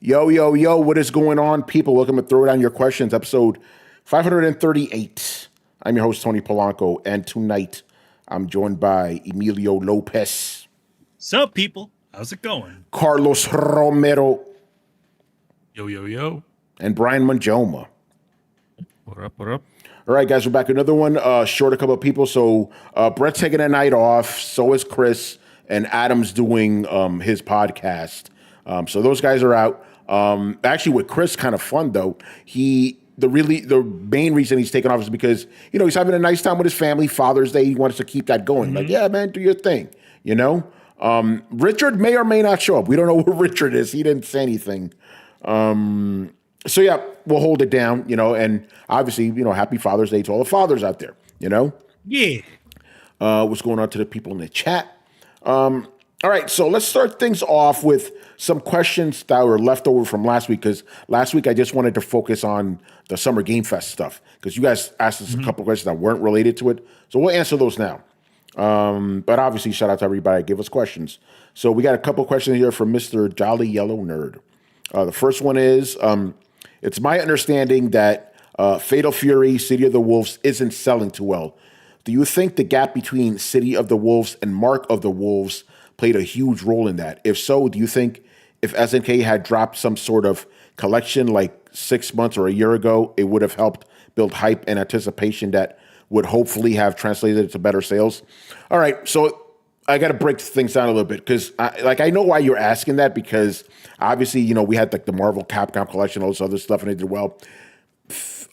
Yo, yo, yo, what is going on, people? Welcome to Throwdown Your Questions, episode 538. I'm your host, Tony Polanco, and tonight I'm joined by Emilio Lopez. Sup, people? How's it going? Carlos Romero. Yo, yo, yo. And Brian Manjoma. What up, what up? All right, guys, we're back. Another one, short a couple of people. So Brett's taking a night off. So is Chris. And Adam's doing his podcast. So those guys are out. Actually, with Chris, kind of fun though. The main reason he's taking off is because he's having a nice time with his family. Father's Day, he wants to keep that going. Like, yeah, man, do your thing. Richard may or may not show up. We don't know who Richard is. He didn't say anything. So yeah, we'll hold it down. And obviously, happy Father's Day to all the fathers out there. Yeah. What's going on to the people in the chat? All right, so let's start things off with some questions that were left over from last week, because last week I just wanted to focus on the Summer Game Fest stuff, because you guys asked us a couple of questions that weren't related to it. So we'll answer those now. But obviously, shout out to everybody that gave us questions. So we got a couple of questions here from Mr. Jolly Yellow Nerd. The first one is, it's my understanding that Fatal Fury, City of the Wolves isn't selling too well. Do you think the gap between City of the Wolves and Mark of the Wolves played a huge role in that? If so, do you think if SNK had dropped some sort of collection like 6 months or a year ago, it would have helped build hype and anticipation that would hopefully have translated into better sales? All right, so I got to break things down a little bit, because I know why you're asking that, because obviously, we had like the Marvel Capcom collection, all this other stuff, and they did well.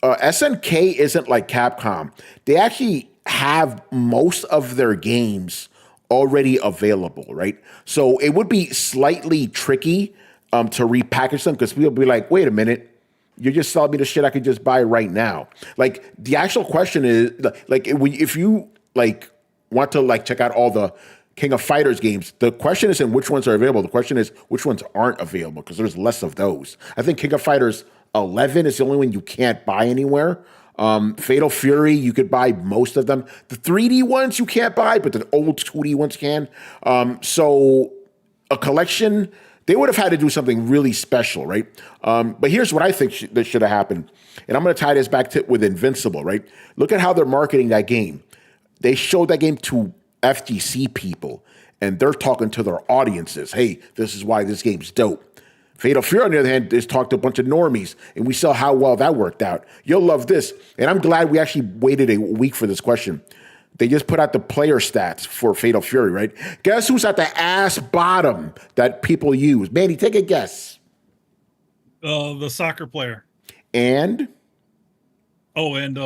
SNK isn't like Capcom. They actually have most of their games already available, right? So it would be slightly tricky to repackage them, because people will be like, wait a minute, you're just selling me the shit I could just buy right now. Like, the actual question is, like, if you like want to like check out all the King of Fighters games, the question isn't which ones are available. The question is which ones aren't available, because there's less of those. I think King of Fighters 11 is the only one you can't buy anywhere. Fatal Fury, you could buy most of them. The 3D ones you can't buy, but the old 2D ones can. So a collection, they would have had to do something really special, right? But here's what I think that should have happened. And I'm going to tie this back with Invincible, right? Look at how they're marketing that game. They showed that game to FGC people, and they're talking to their audiences. Hey, this is why this game's dope. Fatal Fury, on the other hand, is talked to a bunch of normies, and we saw how well that worked out. You'll love this. And I'm glad we actually waited a week for this question. They just put out the player stats for Fatal Fury, right? Guess who's at the ass bottom that people use? Manny, take a guess. The soccer player. And? Oh, and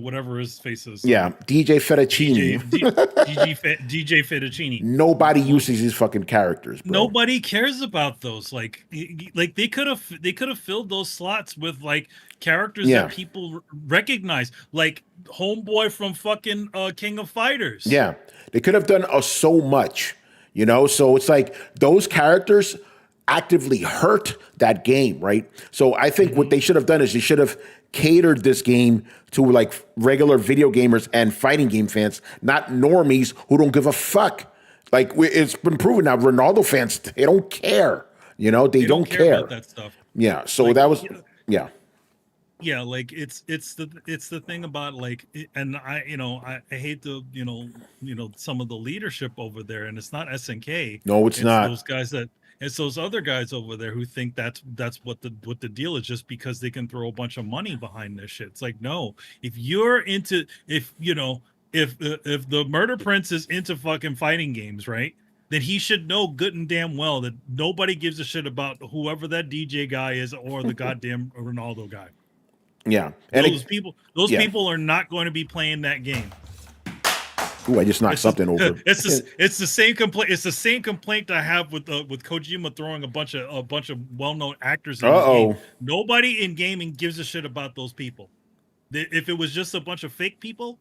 whatever his face is. Yeah, DJ Fettuccine. DJ Fettuccine. Nobody uses these fucking characters, bro. Nobody cares about those. Like they could have filled those slots with like characters that people recognize, like Homeboy from fucking King of Fighters. Yeah, they could have done so much, So it's like those characters actively hurt that game, right? So I think what they should have done is they should have catered this game to like regular video gamers and fighting game fans, not normies who don't give a fuck. Like, it's been proven now, Ronaldo fans, they don't care. They don't care about that stuff. Yeah. So that was, yeah. Yeah, like it's the thing about like, and I hate the some of the leadership over there, and it's not SNK. No, it's not. Those guys that. It's those other guys over there who think that's what the deal is, just because they can throw a bunch of money behind this shit. It's like, no, if the Murder Prince is into fucking fighting games, right? Then he should know good and damn well that nobody gives a shit about whoever that DJ guy is or the goddamn Ronaldo guy. Yeah, and those people are not going to be playing that game. Ooh, I just knocked something over. It's the same complaint. It's the same complaint I have with Kojima throwing a bunch of well-known actors in the game. Nobody in gaming gives a shit about those people. If it was just a bunch of fake people,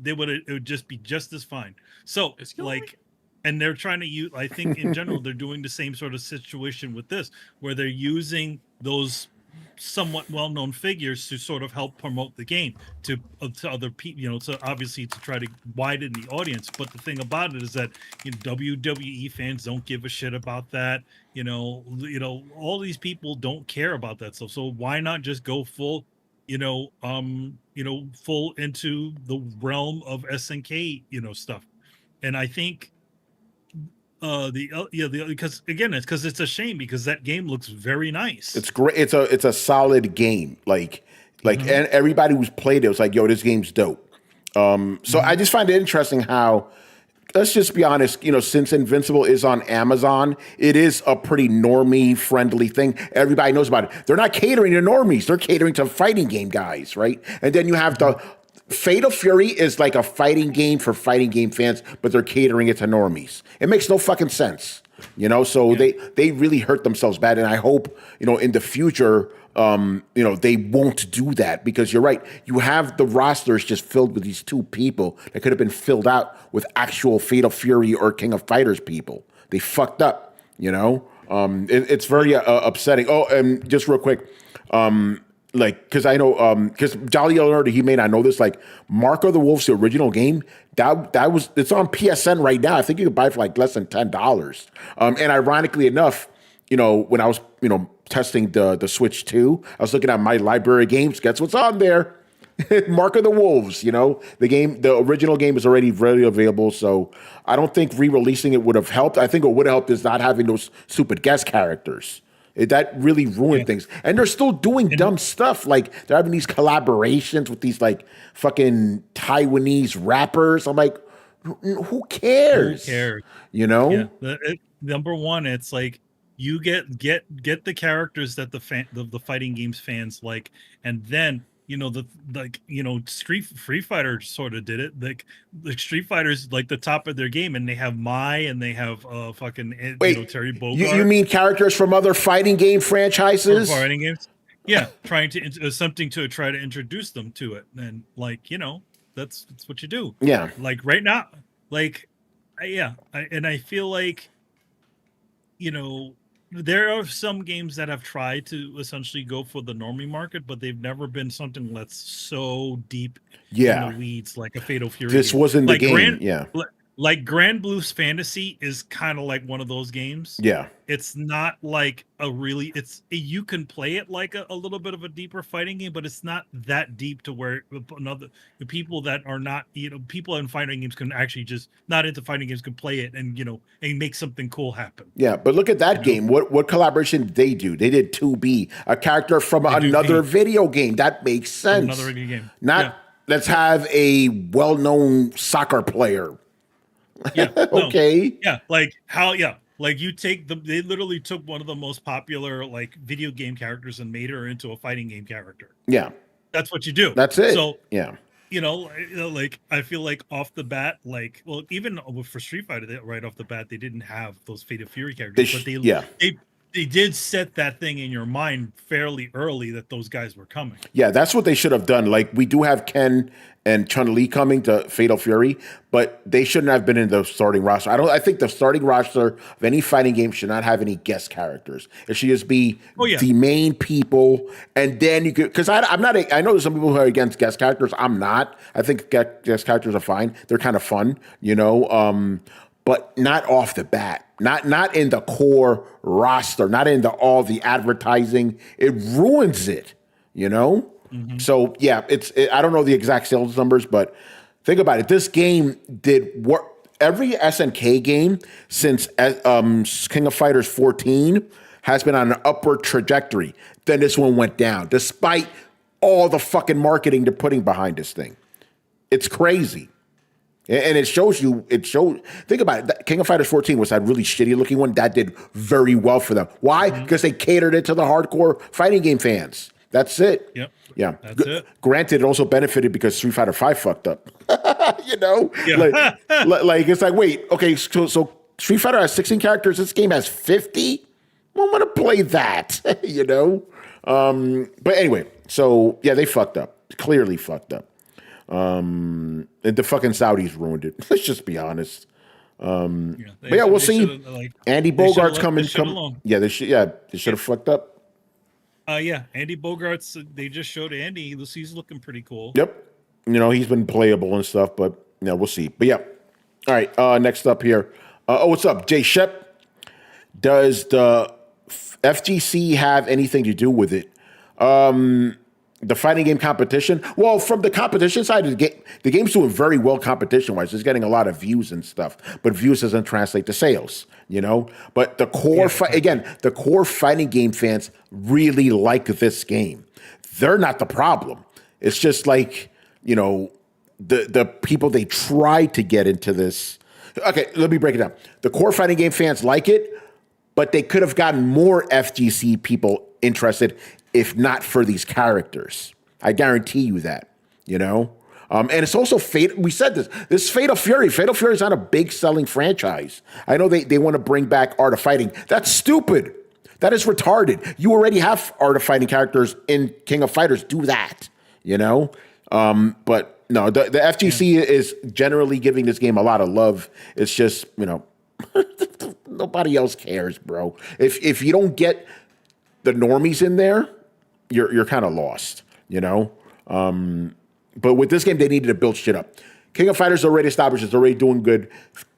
it would just be just as fine. So like, and they're trying to use. I think in general they're doing the same sort of situation with this, where they're using those somewhat well-known figures to sort of help promote the game to other people, to obviously to try to widen the audience. But the thing about it is that WWE fans don't give a shit about that. All these people don't care about that stuff. So why not just go full, full into the realm of SNK, stuff. And I think because again, it's a shame because that game looks very nice. It's great. It's a solid game. Like and everybody who's played it was like, yo, this game's dope. So I just find it interesting how, let's just be honest, since Invincible is on Amazon, it is a pretty normie friendly thing. Everybody knows about it. They're not catering to normies. They're catering to fighting game guys, right? And then you have the Fatal Fury is like a fighting game for fighting game fans, but they're catering it to normies. It makes no fucking sense, So they really hurt themselves bad, and I hope in the future, they won't do that because you're right. You have the rosters just filled with these two people that could have been filled out with actual Fatal Fury or King of Fighters people. They fucked up, It's very upsetting. Oh, and just real quick. Because I know, because Jolly Alert, he may not know this. Like Mark of the Wolves, the original game, it's on PSN right now. I think you can buy it for like less than $10. And ironically enough, when I was testing the Switch 2, I was looking at my library of games. Guess what's on there? Mark of the Wolves. The original game is already readily available. So I don't think re-releasing it would have helped. I think what would have helped is not having those stupid guest characters. That really ruined things. And they're still doing dumb stuff. Like, they're having these collaborations with these, like, fucking Taiwanese rappers. I'm like, who cares? Who cares? Yeah. Number one, it's like, you get the characters that the fighting games fans like, and then Street Fighter sort of did it. Like the Street Fighter's like the top of their game, and they have Mai and they have fucking Terry Bogard. You mean characters from other fighting game franchises? From fighting games, yeah. Trying to attempting to try to introduce them to it, and that's what you do. Yeah. Like right now, I feel like there are some games that have tried to essentially go for the normie market, but they've never been something that's so deep in the weeds like a Fatal Fury. This wasn't the game. Like Grand Blue's Fantasy is kind of like one of those games. Yeah. It's not like you can play it like a little bit of a deeper fighting game, but it's not that deep to where the people that are not, people in fighting games can actually just not into fighting games can play it and, and make something cool happen. Yeah. But look at that game. What collaboration did they do? They did 2B, a character from another video game. That makes sense. Another video game. Let's have a well-known soccer player. Yeah. Okay. Yeah. Like you they literally took one of the most popular like video game characters and made her into a fighting game character. Yeah. That's what you do. That's it. So yeah. Like I feel like off the bat, like, well, even for Street Fighter, right off the bat, they didn't have those Fatal Fury characters, but they did set that thing in your mind fairly early that those guys were coming. Yeah, that's what they should have done. Like, we do have Ken and Chun-Li coming to Fatal Fury, but they shouldn't have been in the starting roster. I think the starting roster of any fighting game should not have any guest characters. It should just be the main people, and then you could, because I know there's some people who are against guest characters. I'm not. I think guest characters are fine. They're kind of fun, but not off the bat. Not in the core roster, not in all the advertising. It ruins it, Mm-hmm. So yeah, I don't know the exact sales numbers, but think about it. This game did what every SNK game since King of Fighters 14 has been on an upward trajectory. Then this one went down, despite all the fucking marketing they're putting behind this thing. It's crazy. And it shows. Think about it. King of Fighters 14 was that really shitty looking one. That did very well for them. Why? Because they catered it to the hardcore fighting game fans. That's it. Yep. Yeah. That's it. Granted, it also benefited because Street Fighter 5 fucked up. Yeah. Like it's like, wait, okay, so Street Fighter has 16 characters. This game has 50. Well, I'm gonna play that. But anyway, so yeah, they fucked up. Clearly fucked up. And the fucking Saudis ruined it. Let's just be honest. But yeah, we'll see. Andy Bogart's coming. Yeah, they should have fucked up. Yeah, Andy Bogart's. They just showed Andy. He's looking pretty cool. Yep. He's been playable and stuff, but we'll see. But yeah. All right. Next up here. What's up, Jay Shep? Does the FGC have anything to do with it? The fighting game competition. Well, from the competition side of the game's doing very well competition-wise. It's getting a lot of views and stuff, but views doesn't translate to sales, But the core the core fighting game fans really like this game. They're not the problem. It's just like, the people they try to get into this. Okay, let me break it down. The core fighting game fans like it, but they could have gotten more FGC people interested if not for these characters. I guarantee you that, And it's also Fate. We said this. This is Fatal Fury. Fatal Fury is not a big selling franchise. I know they want to bring back Art of Fighting. That's stupid. That is retarded. You already have Art of Fighting characters in King of Fighters. Do that, But no, the FGC is generally giving this game a lot of love. It's just, nobody else cares, bro. If you don't get the normies in there, you're kind of lost, But with this game, they needed to build shit up. King of Fighters already established; it's already doing good.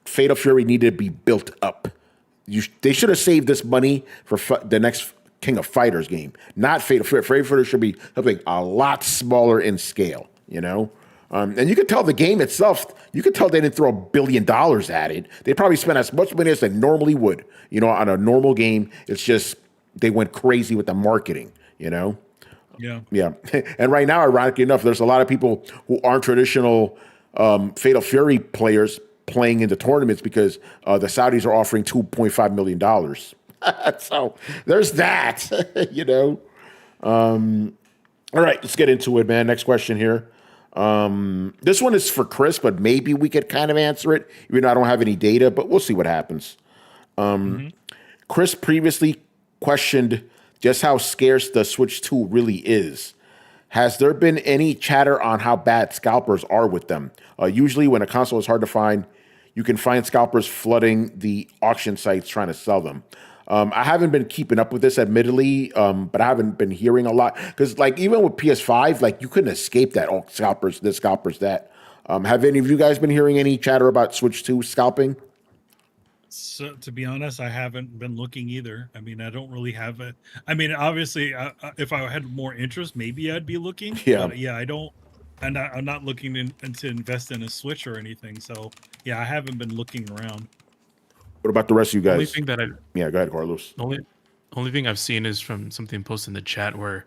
Fatal Fury needed to be built up. They should have saved this money for the next King of Fighters game, not Fatal Fury. Fatal Fury should be something a lot smaller in scale, And you could tell the game itself, you could tell they didn't throw $1 billion at it. They probably spent as much money as they normally would, on a normal game. It's just they went crazy with the marketing, Yeah. Yeah. And right now, ironically enough, there's a lot of people who aren't traditional Fatal Fury players playing in the tournaments because the Saudis are offering $2.5 million. So there's that, All right, let's get into it, man. Next question here. This one is for Chris, but maybe we could kind of answer it, even though I don't have any data, but we'll see what happens. Chris previously questioned just how scarce the Switch 2 really is. Has there been any chatter on how bad scalpers are with them? Usually when a console is hard to find, you can find scalpers flooding the auction sites trying to sell them. I haven't been keeping up with this, admittedly, but I haven't been hearing a lot. Because, even with PS5, you couldn't escape that. Oh, scalpers, this, scalpers, that. Have any of you guys been hearing any chatter about Switch 2 scalping? So, to be honest, I haven't been looking either. I mean, I don't really have it. I mean, obviously, if I had more interest, maybe I'd be looking. Yeah. But I don't. And I'm not looking to invest in a Switch or anything. So, I haven't been looking around. What about the rest of you guys? Only thing that go ahead, Carlos. Only thing I've seen is from something posted in the chat where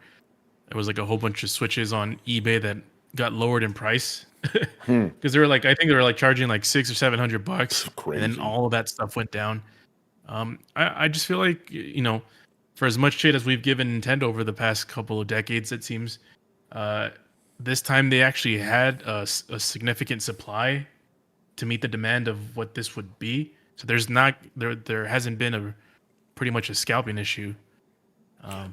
it was a whole bunch of Switches on eBay that got lowered in price because they were I think they were charging $600 or $700, crazy. And then all of that stuff went down. I just feel like for as much shit as we've given Nintendo over the past couple of decades, it seems this time they actually had a significant supply to meet the demand of what this would be. So there hasn't been pretty much a scalping issue.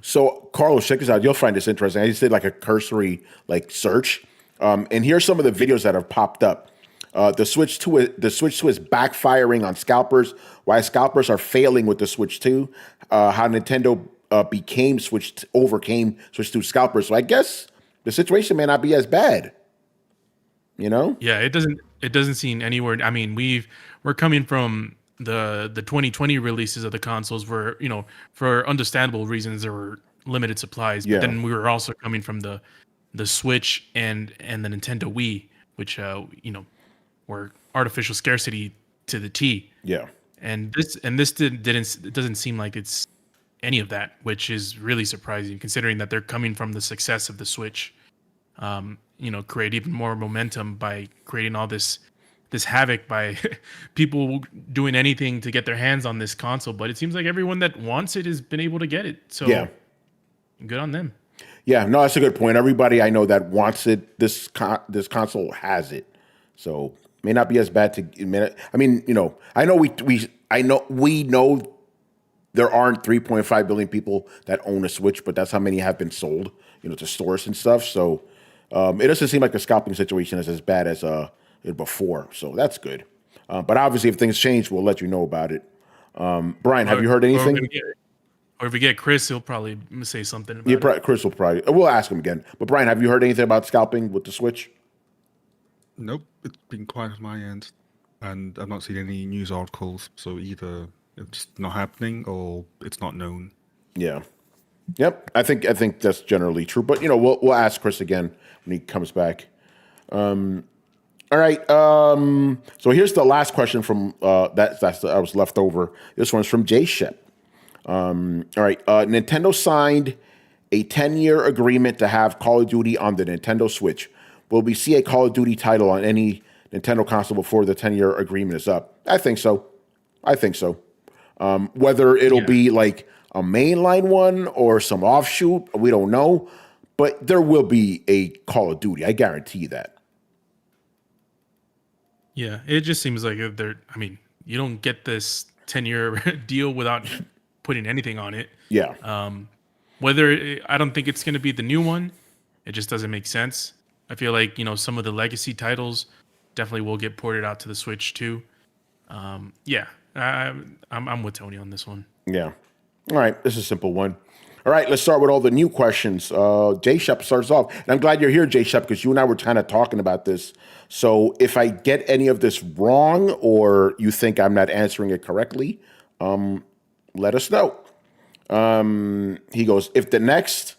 So Carlos, check this out. You'll find this interesting. I just did a cursory search, and here's some of the videos that have popped up. The Switch 2 is backfiring on scalpers. Why scalpers are failing with the Switch 2. How Nintendo overcame Switch 2 scalpers. So I guess the situation may not be as bad. Yeah, it doesn't seem anywhere. I mean, we're coming from the 2020 releases of the consoles where, for understandable reasons there were limited supplies. Yeah. But then we were also coming from the Switch and the Nintendo Wii, which were artificial scarcity to the T. Yeah. And this it doesn't seem like it's any of that, which is really surprising considering that they're coming from the success of the Switch. Create even more momentum by creating all this havoc by people doing anything to get their hands on this console. But it seems like everyone that wants it has been able to get it. So yeah, good on them. Yeah, no, that's a good point. Everybody I know that wants it, this console has it. So may not be as bad to admit. I mean, I know we know there aren't 3.5 billion people that own a Switch, but that's how many have been sold, to stores and stuff. So it doesn't seem like the scalping situation is as bad as before. So that's good. But obviously, if things change, we'll let you know about it. Brian, have you heard anything? Or if we get Chris, he'll probably say something about it. Chris will probably. We'll ask him again. But Brian, have you heard anything about scalping with the Switch? Nope, it's been quiet on my end, and I've not seen any news articles. So either it's not happening or it's not known. Yeah. Yep. I think that's generally true. But we'll ask Chris again when he comes back. All right. So here's the last question from that was left over. This one's from Jay Shep. All right. Nintendo signed a 10-year agreement to have Call of Duty on the Nintendo Switch. Will we see a Call of Duty title on any Nintendo console before the 10-year agreement is up? I think so. Whether it'll be like a mainline one or some offshoot, we don't know. But there will be a Call of Duty. I guarantee that. Yeah, it just seems like you don't get this 10-year deal without putting anything on it. Yeah. I don't think it's going to be the new one. It just doesn't make sense. I feel like, some of the legacy titles definitely will get ported out to the Switch too. I'm with Tony on this one. Yeah. All right. This is a simple one. All right. Let's start with all the new questions. Jay Shep starts off. And I'm glad you're here, Jay Shep, because you and I were kind of talking about this. So if I get any of this wrong or you think I'm not answering it correctly, let us know. He goes, if the next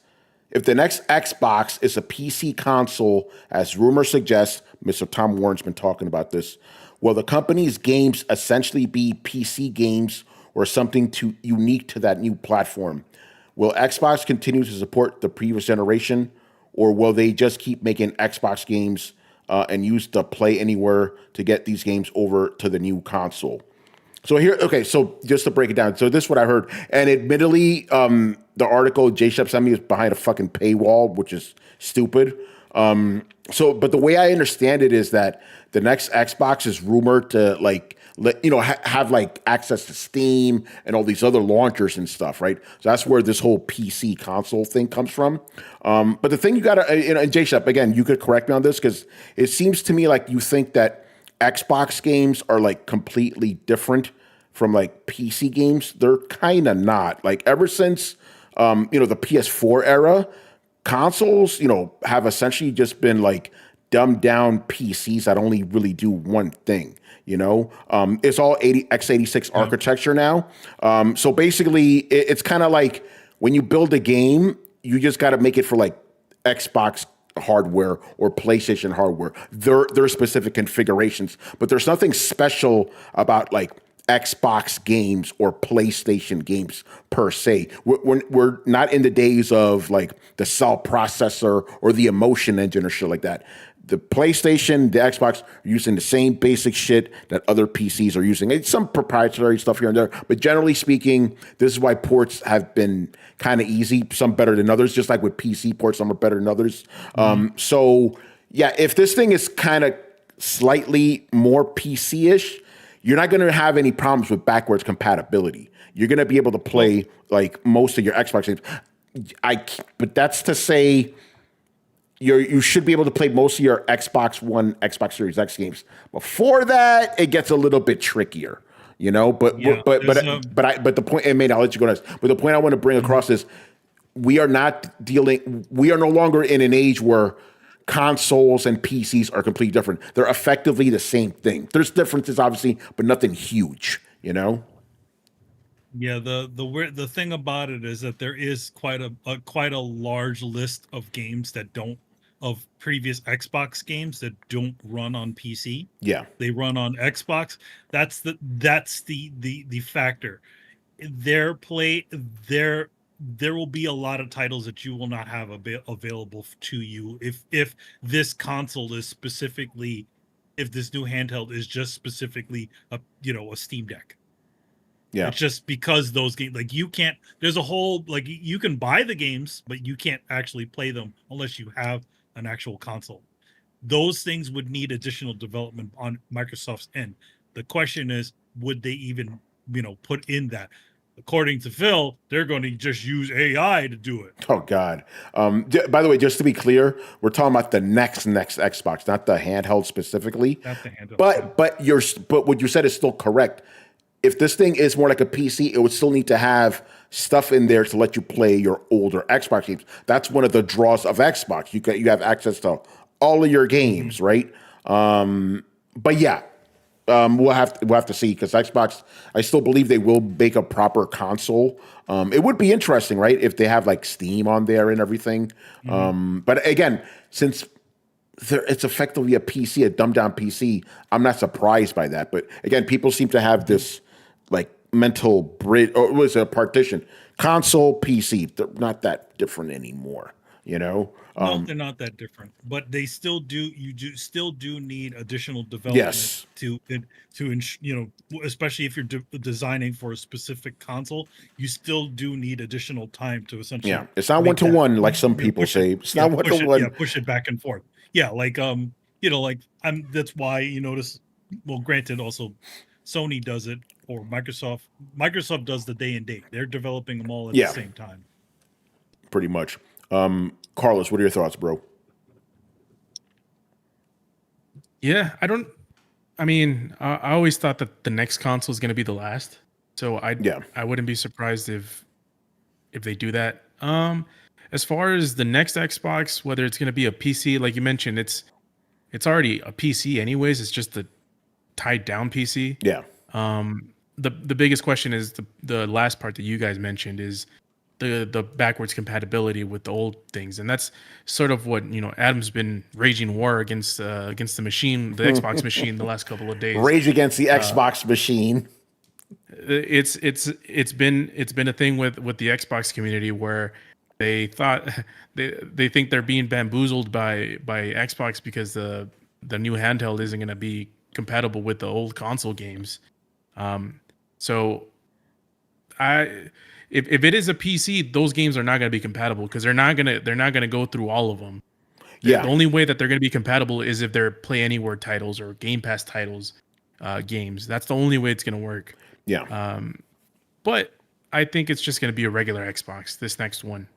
Xbox is a PC console, as rumors suggest, Mr. Tom Warren's been talking about this, will the company's games essentially be PC games or something unique to that new platform? Will Xbox continue to support the previous generation, or will they just keep making Xbox games and use the Play Anywhere to get these games over to the new console? So just to break it down. So this is what I heard. And admittedly, the article Jay Shep sent me is behind a fucking paywall, which is stupid. But the way I understand it is that the next Xbox is rumored to have access to Steam and all these other launchers and stuff, right? So that's where this whole PC console thing comes from. But the thing you gotta, and Jay Shep, again, you could correct me on this because it seems to me like you think that Xbox games are like completely different from like PC games. They're kind of not. Like ever since the PS4 era, consoles have essentially just been like dumbed down PCs that only really do one thing. It's all x86 architecture now. So basically, it's kind of like when you build a game, you just got to make it for like Xbox hardware or PlayStation hardware. There are specific configurations, but there's nothing special about like Xbox games or PlayStation games per se. We're not in the days of like the cell processor or the emotion engine or shit like that. The PlayStation, the Xbox are using the same basic shit that other PCs are using. It's some proprietary stuff here and there, but generally speaking, this is why ports have been kind of easy, some better than others, just like with PC ports, some are better than others. So yeah, if this thing is kind of slightly more PC-ish, you're not going to have any problems with backwards compatibility. You're going to be able to play like most of your Xbox games. But that's to say you should be able to play most of your Xbox One, Xbox Series X games. Before that, it gets a little bit trickier, But the point, and maybe I'll let you go next. But the point I want to bring across is we are no longer in an age where consoles and PCs are completely different. They're effectively the same thing. There's differences, obviously, but nothing huge, Yeah, the thing about it is that there is quite a large list of games of previous Xbox games that don't run on PC. Yeah, they run on Xbox. That's the factor. There will be a lot of titles that you will not have available to you if this console is specifically, if this new handheld is just specifically a Steam Deck. Yeah, it's just because those games, like you can't. There's a whole you can buy the games, but you can't actually play them unless you have an actual console. Those things would need additional development on Microsoft's end. The question is, would they even put in that? According to Phil, they're going to just use AI to do it. Oh God! By the way, just to be clear, we're talking about the next Xbox, not the handheld specifically. Not the handheld. But what you said is still correct. If this thing is more like a PC, it would still need to have stuff in there to let you play your older Xbox games. That's one of the draws of Xbox. You have access to all of your games, right? But yeah, we'll have to see, because Xbox, I still believe they will make a proper console. It would be interesting, right, if they have like Steam on there and everything. But again, since it's effectively a PC, a dumbed down PC, I'm not surprised by that. But again, people seem to have this like mental bridge, or was it a partition? Console, PC, they're not that different anymore, you know? No, they're not that different, but they still do. Still do need additional development to especially if you're designing for a specific console, you still do need additional time to essentially. Yeah, it's not 1-to-1 like some people say. It's not 1-to-1. Yeah, push it back and forth. Yeah, like that's why you notice. Well, granted, also Sony does it, or Microsoft does the day and date. They're developing them all at the same time. Pretty much. Carlos, what are your thoughts, bro? Yeah, I always thought that the next console is going to be the last. So I wouldn't be surprised if they do that. As far as the next Xbox, whether it's going to be a PC, like you mentioned, it's already a PC anyways. It's just a tied down PC. Yeah. The biggest question is the last part that you guys mentioned is the backwards compatibility with the old things, and that's sort of what Adam's been raging war against the machine, the Xbox machine, the last couple of days. Rage against the Xbox machine. It's been a thing with the Xbox community where they thought they think they're being bamboozled by Xbox because the new handheld isn't going to be compatible with the old console games. So if it is a PC, those games are not going to be compatible because they're not gonna go through all of them. Yeah. The only way that they're going to be compatible is if they're Play Anywhere titles or Game Pass titles, games. That's the only way it's going to work. Yeah. But I think it's just going to be a regular Xbox. This next one,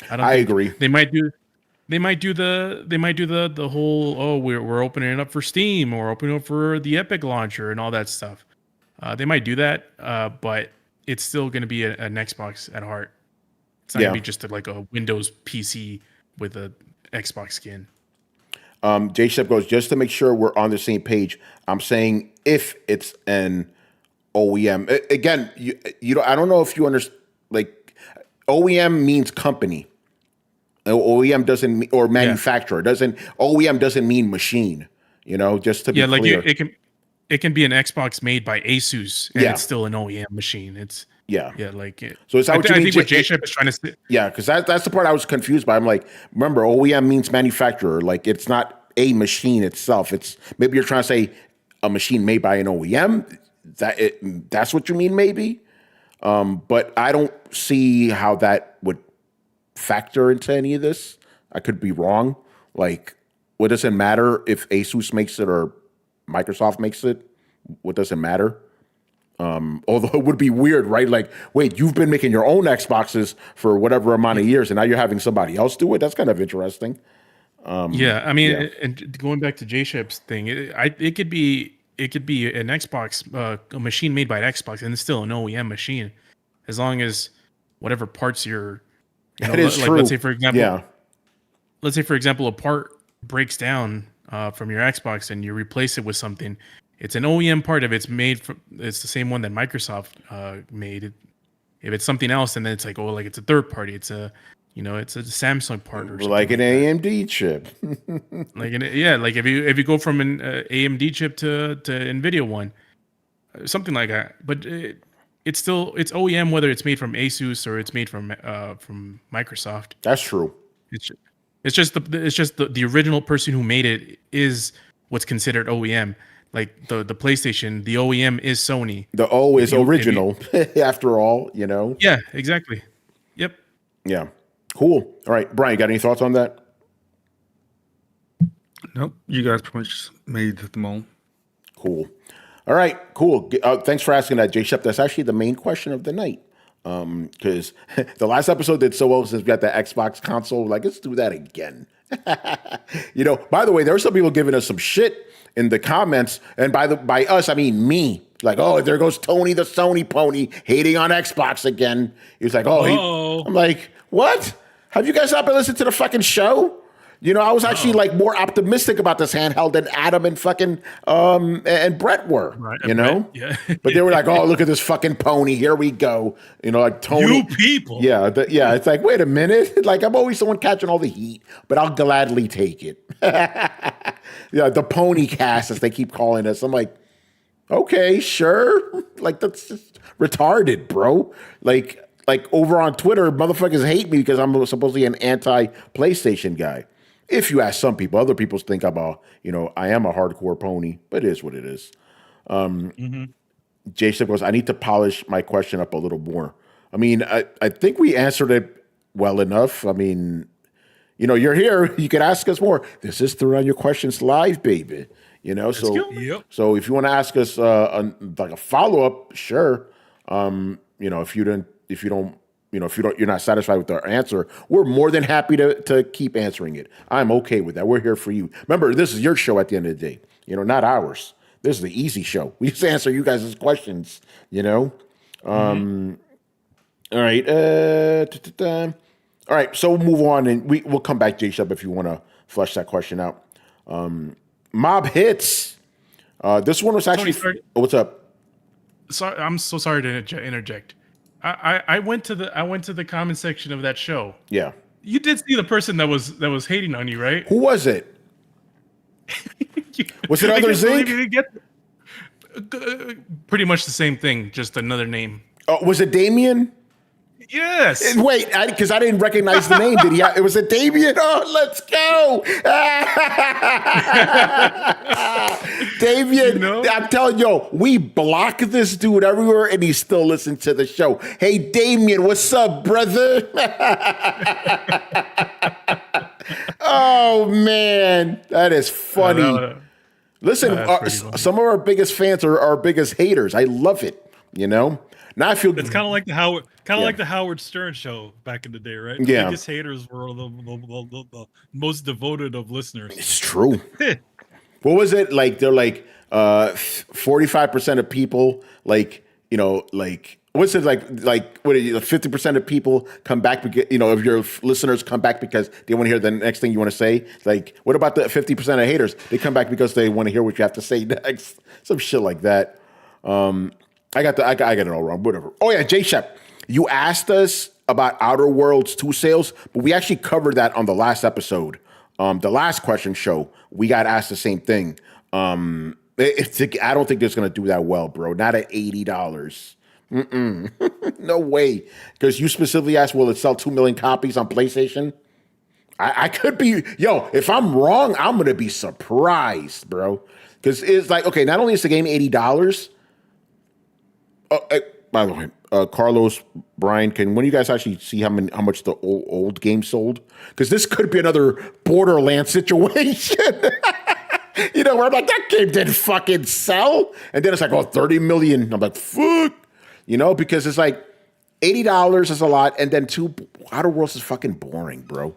I agree. They might do the whole we're opening it up for Steam or opening it up for the Epic launcher and all that stuff. They might do that, but it's still going to be an Xbox at heart. It's not going to be just like a Windows PC with a Xbox skin. J-Shep goes, just to make sure we're on the same page, I'm saying if it's an OEM. Again, I don't know if you understand, like, OEM means company. OEM doesn't mean, or manufacturer. OEM doesn't mean machine, just to be clear. It can be an Xbox made by Asus, and it's still an OEM machine. It's So is that what you mean? I think what J-Shep is trying to say. Yeah, because that's the part I was confused by. I'm like, remember, OEM means manufacturer. Like, it's not a machine itself. It's maybe you're trying to say a machine made by an OEM. That's what you mean, maybe. But I don't see how that would factor into any of this. I could be wrong. Like, what does it matter if Asus makes it or Microsoft makes it? What does it matter? Although it would be weird, right? Like, wait, you've been making your own Xboxes for whatever amount of years, and now you're having somebody else do it? That's kind of interesting. And going back to J-Shep's thing, it could be an Xbox, a machine made by Xbox, and it's still an OEM machine, as long as whatever parts you're. That is true. Let's say for example, a part breaks down from your Xbox and you replace it with something. It's an OEM part. If it's made from, it's the same one that Microsoft made. If it's something else, then it's like, it's a third party. It's a Samsung part or something. Like an AMD chip. like if you go from an AMD chip to NVIDIA one, something like that. But it's OEM whether it's made from Asus or it's made from Microsoft. That's true. It's just the original person who made it is what's considered OEM. Like the PlayStation, the OEM is Sony. The O is original, after all, Yeah, exactly. Yep. Yeah. Cool. All right, Brian, got any thoughts on that? Nope. You guys pretty much made them all. Cool. All right, cool. Thanks for asking that, J-Shep. That's actually the main question of the night. Because the last episode did so well since we got the Xbox console. Like, let's do that again. By the way, there were some people giving us some shit in the comments, and by us, I mean me, Like, oh, there goes Tony the Sony pony hating on Xbox again. He was like, I'm like, what? Have you guys not been listening to the fucking show? You know, I was actually like more optimistic about this handheld than Adam and fucking and Brett were. Right, you know, Brett, yeah. But they were like, "Oh, look at this fucking pony! Here we go!" You know, like Tony. You people. Yeah, it's like, wait a minute. Like, I'm always the one catching all the heat, but I'll gladly take it. Yeah, the pony cast, as they keep calling us. I'm like, okay, sure. Like, that's just retarded, bro. Like over on Twitter, motherfuckers hate me because I'm supposedly an anti-PlayStation guy. If you ask some people, other people think about, I am a hardcore pony, but it is what it is. Jason goes, I need to polish my question up a little more. I mean, I think we answered it well enough. I mean, you're here. You can ask us more. This is Throwdown Your Questions live, baby. So if you want to ask us like a follow-up, sure. If you're not satisfied with our answer, we're more than happy to keep answering it. I'm okay with that. We're here for you. Remember, this is your show at the end of the day, not ours. This is the easy show. We just answer you guys' questions, All right. All right. So we'll move on and we'll come back, J-Shub, if you want to flesh that question out. Mob hits. This one was actually. Tony, what's up? Sorry, I'm so sorry to interject. I went to the comment section of that show. Yeah. You did see the person that was hating on you, right? Who was it? Was it other Zinc? Pretty much the same thing, just another name. Oh, was it Damien? Yes. Wait, because I didn't recognize the name. Did he? It was a Damien. Oh, let's go, Damien. I'm telling you, we block this dude everywhere, and he still listens to the show. Hey, Damien, what's up, brother? Oh man, that is funny. Listen, some of our biggest fans are our biggest haters. I love it. Now I feel it's kind of like the Howard Stern show back in the day, right? The biggest haters were the most devoted of listeners. It's true. What was it like? They're like 45% of people, what's it like? What 50% of people come back because of your listeners come back because they want to hear the next thing you want to say. Like, what about the 50% of haters? They come back because they want to hear what you have to say next. Some shit like that. I got it all wrong. Whatever. Oh yeah, J-Shep, you asked us about Outer Worlds 2 sales, but we actually covered that on the last episode. The last question show, we got asked the same thing. I don't think it's going to do that well, bro. Not at $80. No way. Because you specifically asked, will it sell 2 million copies on PlayStation? I could be. Yo, if I'm wrong, I'm going to be surprised, bro. Because it's like, okay, not only is the game $80. By the way, Carlos, Brian, when you guys actually see how much the old game sold? Because this could be another Borderlands situation. Where I'm like, that game didn't fucking sell. And then it's like, 30 million. I'm like, fuck. Because it's like $80 is a lot. And then Outer Worlds is fucking boring, bro.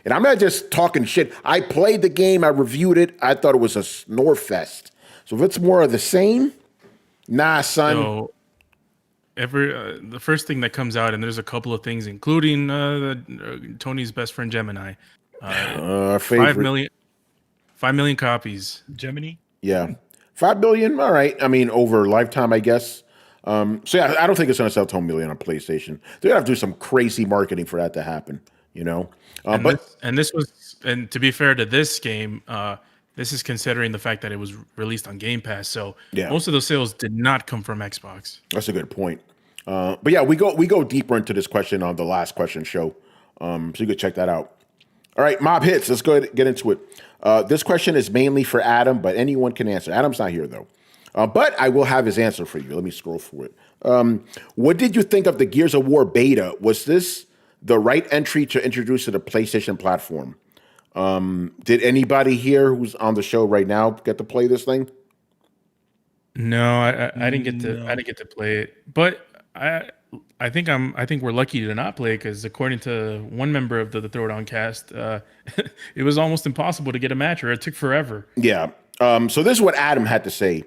And I'm not just talking shit. I played the game. I reviewed it. I thought it was a snore fest. So if it's more of the same, nah, son. So, the first thing that comes out, and there's a couple of things, including Tony's best friend Gemini, 5 million copies. Gemini, yeah, 5 billion. All right, I mean over lifetime, I guess. So yeah, I don't think it's going to sell 2 million on PlayStation. They're gonna have to do some crazy marketing for that to happen. And to be fair to this game, this is considering the fact that it was released on Game Pass. So most of those sales did not come from Xbox. That's a good point. But yeah, we go deeper into this question on the last question show. So you could check that out. All right, mob hits. Let's go ahead and get into it. This question is mainly for Adam, but anyone can answer. Adam's not here though. But I will have his answer for you. Let me scroll through it. What did you think of the Gears of War beta? Was this the right entry to introduce to the PlayStation platform? Did anybody here who's on the show right now get to play this thing? No, I didn't get to. I didn't get to play it, but I think we're lucky to not play it because according to one member of the Throwdown cast, it was almost impossible to get a match, or it took forever. Yeah. So this is what Adam had to say.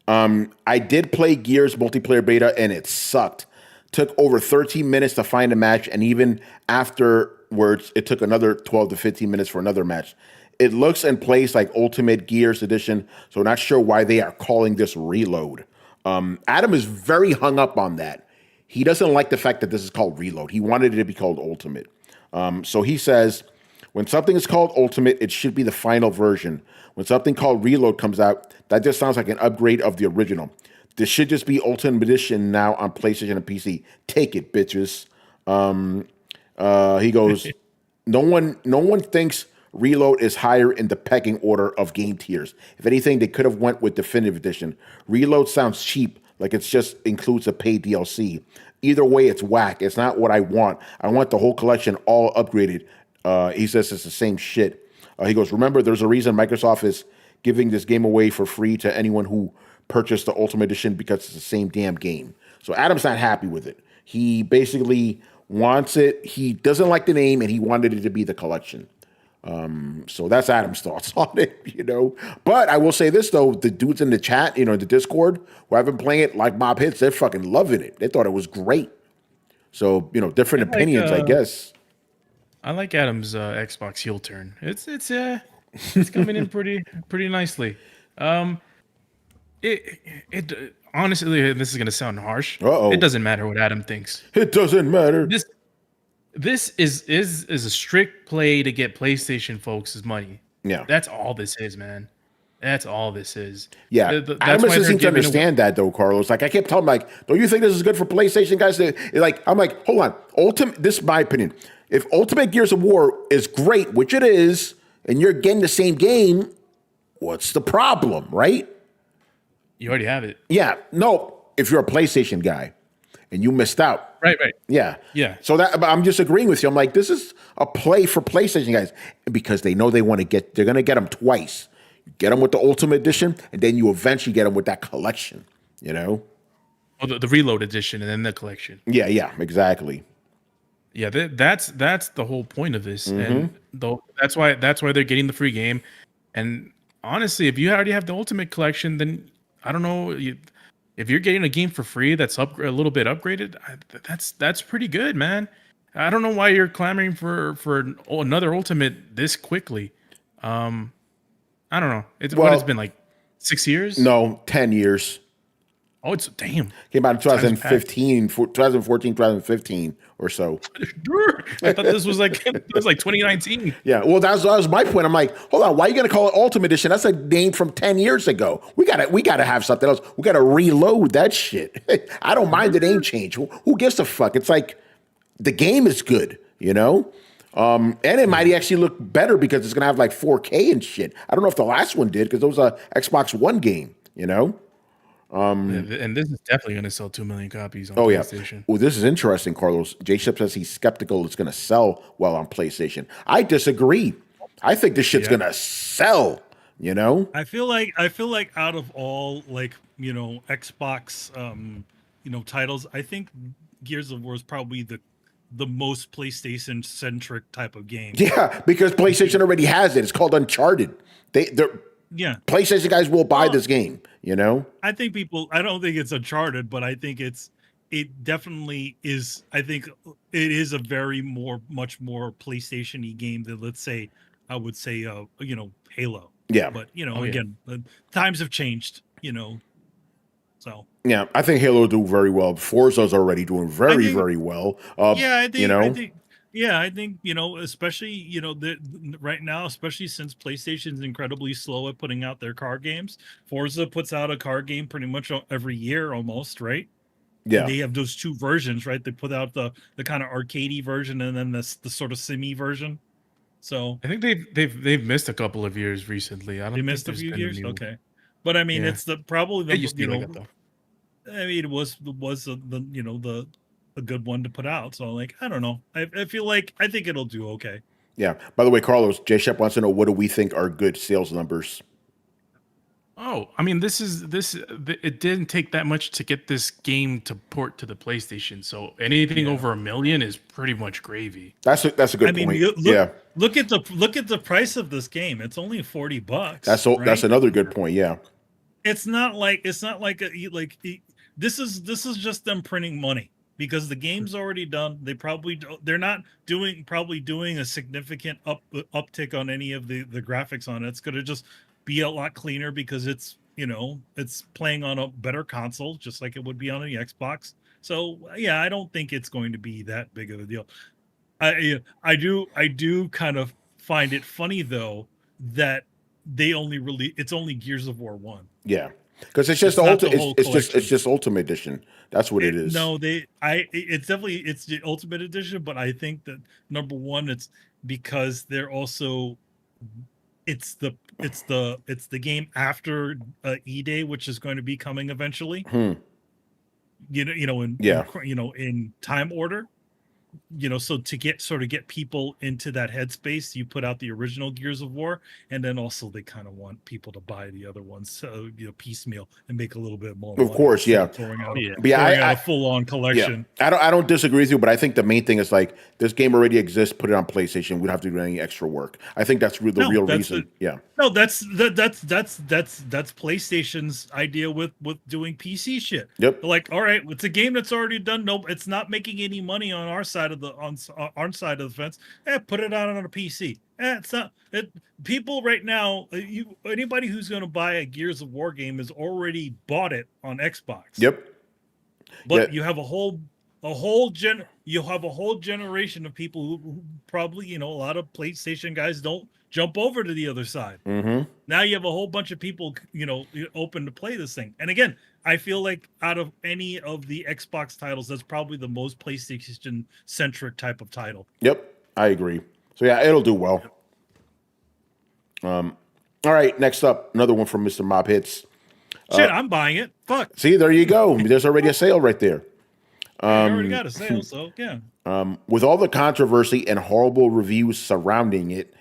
I did play Gears multiplayer beta and it sucked. Took over 13 minutes to find a match, and even afterwards, it took another 12 to 15 minutes for another match. It looks and plays like Ultimate Gears Edition, so not sure why they are calling this Reload. Adam is very hung up on that. He doesn't like the fact that this is called Reload. He wanted it to be called Ultimate. So he says, when something is called Ultimate, it should be the final version. When something called Reload comes out, that just sounds like an upgrade of the original. This should just be Ultimate Edition now on PlayStation and PC. Take it, bitches. He goes, no one thinks Reload is higher in the pecking order of game tiers. If anything, they could have went with Definitive Edition. Reload sounds cheap, like it just includes a paid DLC. Either way, it's whack. It's not what I want. I want the whole collection all upgraded. He says it's the same shit. He goes, remember, there's a reason Microsoft is giving this game away for free to anyone who purchased the Ultimate Edition, because it's the same damn game. So Adam's not happy with it. He basically wants it. He doesn't like the name, and he wanted it to be the collection. So that's Adam's thoughts on it, But I will say this, though. The dudes in the chat, the Discord, who have been playing it like Mob Hits, they're fucking loving it. They thought it was great. So, different opinions, I guess. I like Adam's Xbox heel turn. It's coming in pretty nicely. It honestly, this is gonna sound harsh. It doesn't matter what Adam thinks. It doesn't matter. This is a strict play to get PlayStation folks' money. Yeah, that's all this is, man. That's all this is. Yeah, Adam doesn't seem to understand that, though, Carlos. Like, I kept telling him, like, don't you think this is good for PlayStation guys? I'm like, hold on. This is my opinion. If Ultimate Gears of War is great, which it is, and you're getting the same game, what's the problem, right? You already have it. Yeah. No, if you're a PlayStation guy and you missed out. Right. Yeah. Yeah. So but I'm just agreeing with you. I'm like, this is a play for PlayStation guys, because they know they're going to get them twice. You get them with the Ultimate Edition, and then you eventually get them with that collection, Well, the Reload Edition and then the collection. Yeah, exactly. Yeah, that's the whole point of this, and that's why they're getting the free game. And honestly, if you already have the Ultimate Collection, then I don't know if you're getting a game for free that's a little bit upgraded. That's pretty good, man. I don't know why you're clamoring for another Ultimate this quickly. I don't know. What it's been like 6 years? No, 10 years. Oh, it's damn. Came out in 2014, 2015 or so. I thought this was like 2019. Yeah, well, that was my point. I'm like, hold on, why are you gonna call it Ultimate Edition? That's a name from 10 years ago. We gotta have something else. We gotta reload that shit. I don't mind the name change. Who gives a fuck? It's like the game is good, and it might actually look better because it's gonna have like 4K and shit. I don't know if the last one did, because it was a Xbox One game, and this is definitely going to sell 2 million copies on PlayStation. Yeah. Well, this is interesting, Carlos. J-Ship says he's skeptical it's going to sell well on PlayStation. I disagree. I think this shit's going to sell, I feel like out of all Xbox titles, I think Gears of War is probably the most PlayStation centric type of game. Yeah, because PlayStation already has it. It's called Uncharted. Yeah, PlayStation guys will buy this game, I think I don't think it's Uncharted, but I think it definitely is. I think it is a much more PlayStation-y game than, let's say, I would say, Halo. Yeah. But, again, the times have changed, so. Yeah, I think Halo will do very well. Forza's already doing very well. I think, especially, right now, especially since PlayStation's incredibly slow at putting out their car games, Forza puts out a car game pretty much every year almost, right? Yeah. And they have those two versions, right? They put out the kind of arcadey version and then the sort of simi version. So I think they've missed a couple of years recently. They missed a few years? Okay. But I mean, it's probably the, I mean, it was a good one to put out. So I don't know. I feel like I think it'll do okay. Yeah. By the way, Carlos, J Shep wants to know, what do we think are good sales numbers? Oh, I mean, it didn't take that much to get this game to port to the PlayStation. So anything over 1 million is pretty much gravy. That's a good point. Look at the price of this game. It's only $40. That's another good point. Yeah. it's not like this is just them printing money because the game's already done. They're not doing a significant uptick on any of the graphics on it. It's going to just be a lot cleaner because it's it's playing on a better console, just like it would be on the Xbox. So yeah, I don't think it's going to be that big of a deal. I do kind of find it funny though that they it's only Gears of War 1. Yeah, because it's just it's just Ultimate Edition. That's what it is. No, it's the Ultimate Edition, but I think that number one, it's because they're also it's the game after E-Day, which is going to be coming eventually. In time order. So to get people into that headspace, you put out the original Gears of War, and then also they kind of want people to buy the other ones, so piecemeal and make a little bit more. Of course, yeah. Throwing out a full-on collection. Yeah. I don't disagree with you, but I think the main thing is like this game already exists. Put it on PlayStation. We don't have to do any extra work. I think that's the real reason. No, that's PlayStation's idea with doing PC shit. Yep. Like, all right, it's a game that's already done. No, it's not making any money on our side of the side of the fence. Put it out on a PC. It's not. People right now, anybody who's going to buy a Gears of War game has already bought it on Xbox. Yep. But you have a whole generation of people who probably, a lot of PlayStation guys don't jump over to the other side. Mm-hmm. Now you have a whole bunch of people, open to play this thing. And again, I feel like out of any of the Xbox titles, that's probably the most PlayStation centric type of title. Yep, I agree. So yeah, it'll do well. All right, next up, another one from Mr. Mob Hits. Shit, I'm buying it. Fuck. See, there you go. There's already a sale right there. I already got a sale, so yeah. With all the controversy and horrible reviews surrounding it,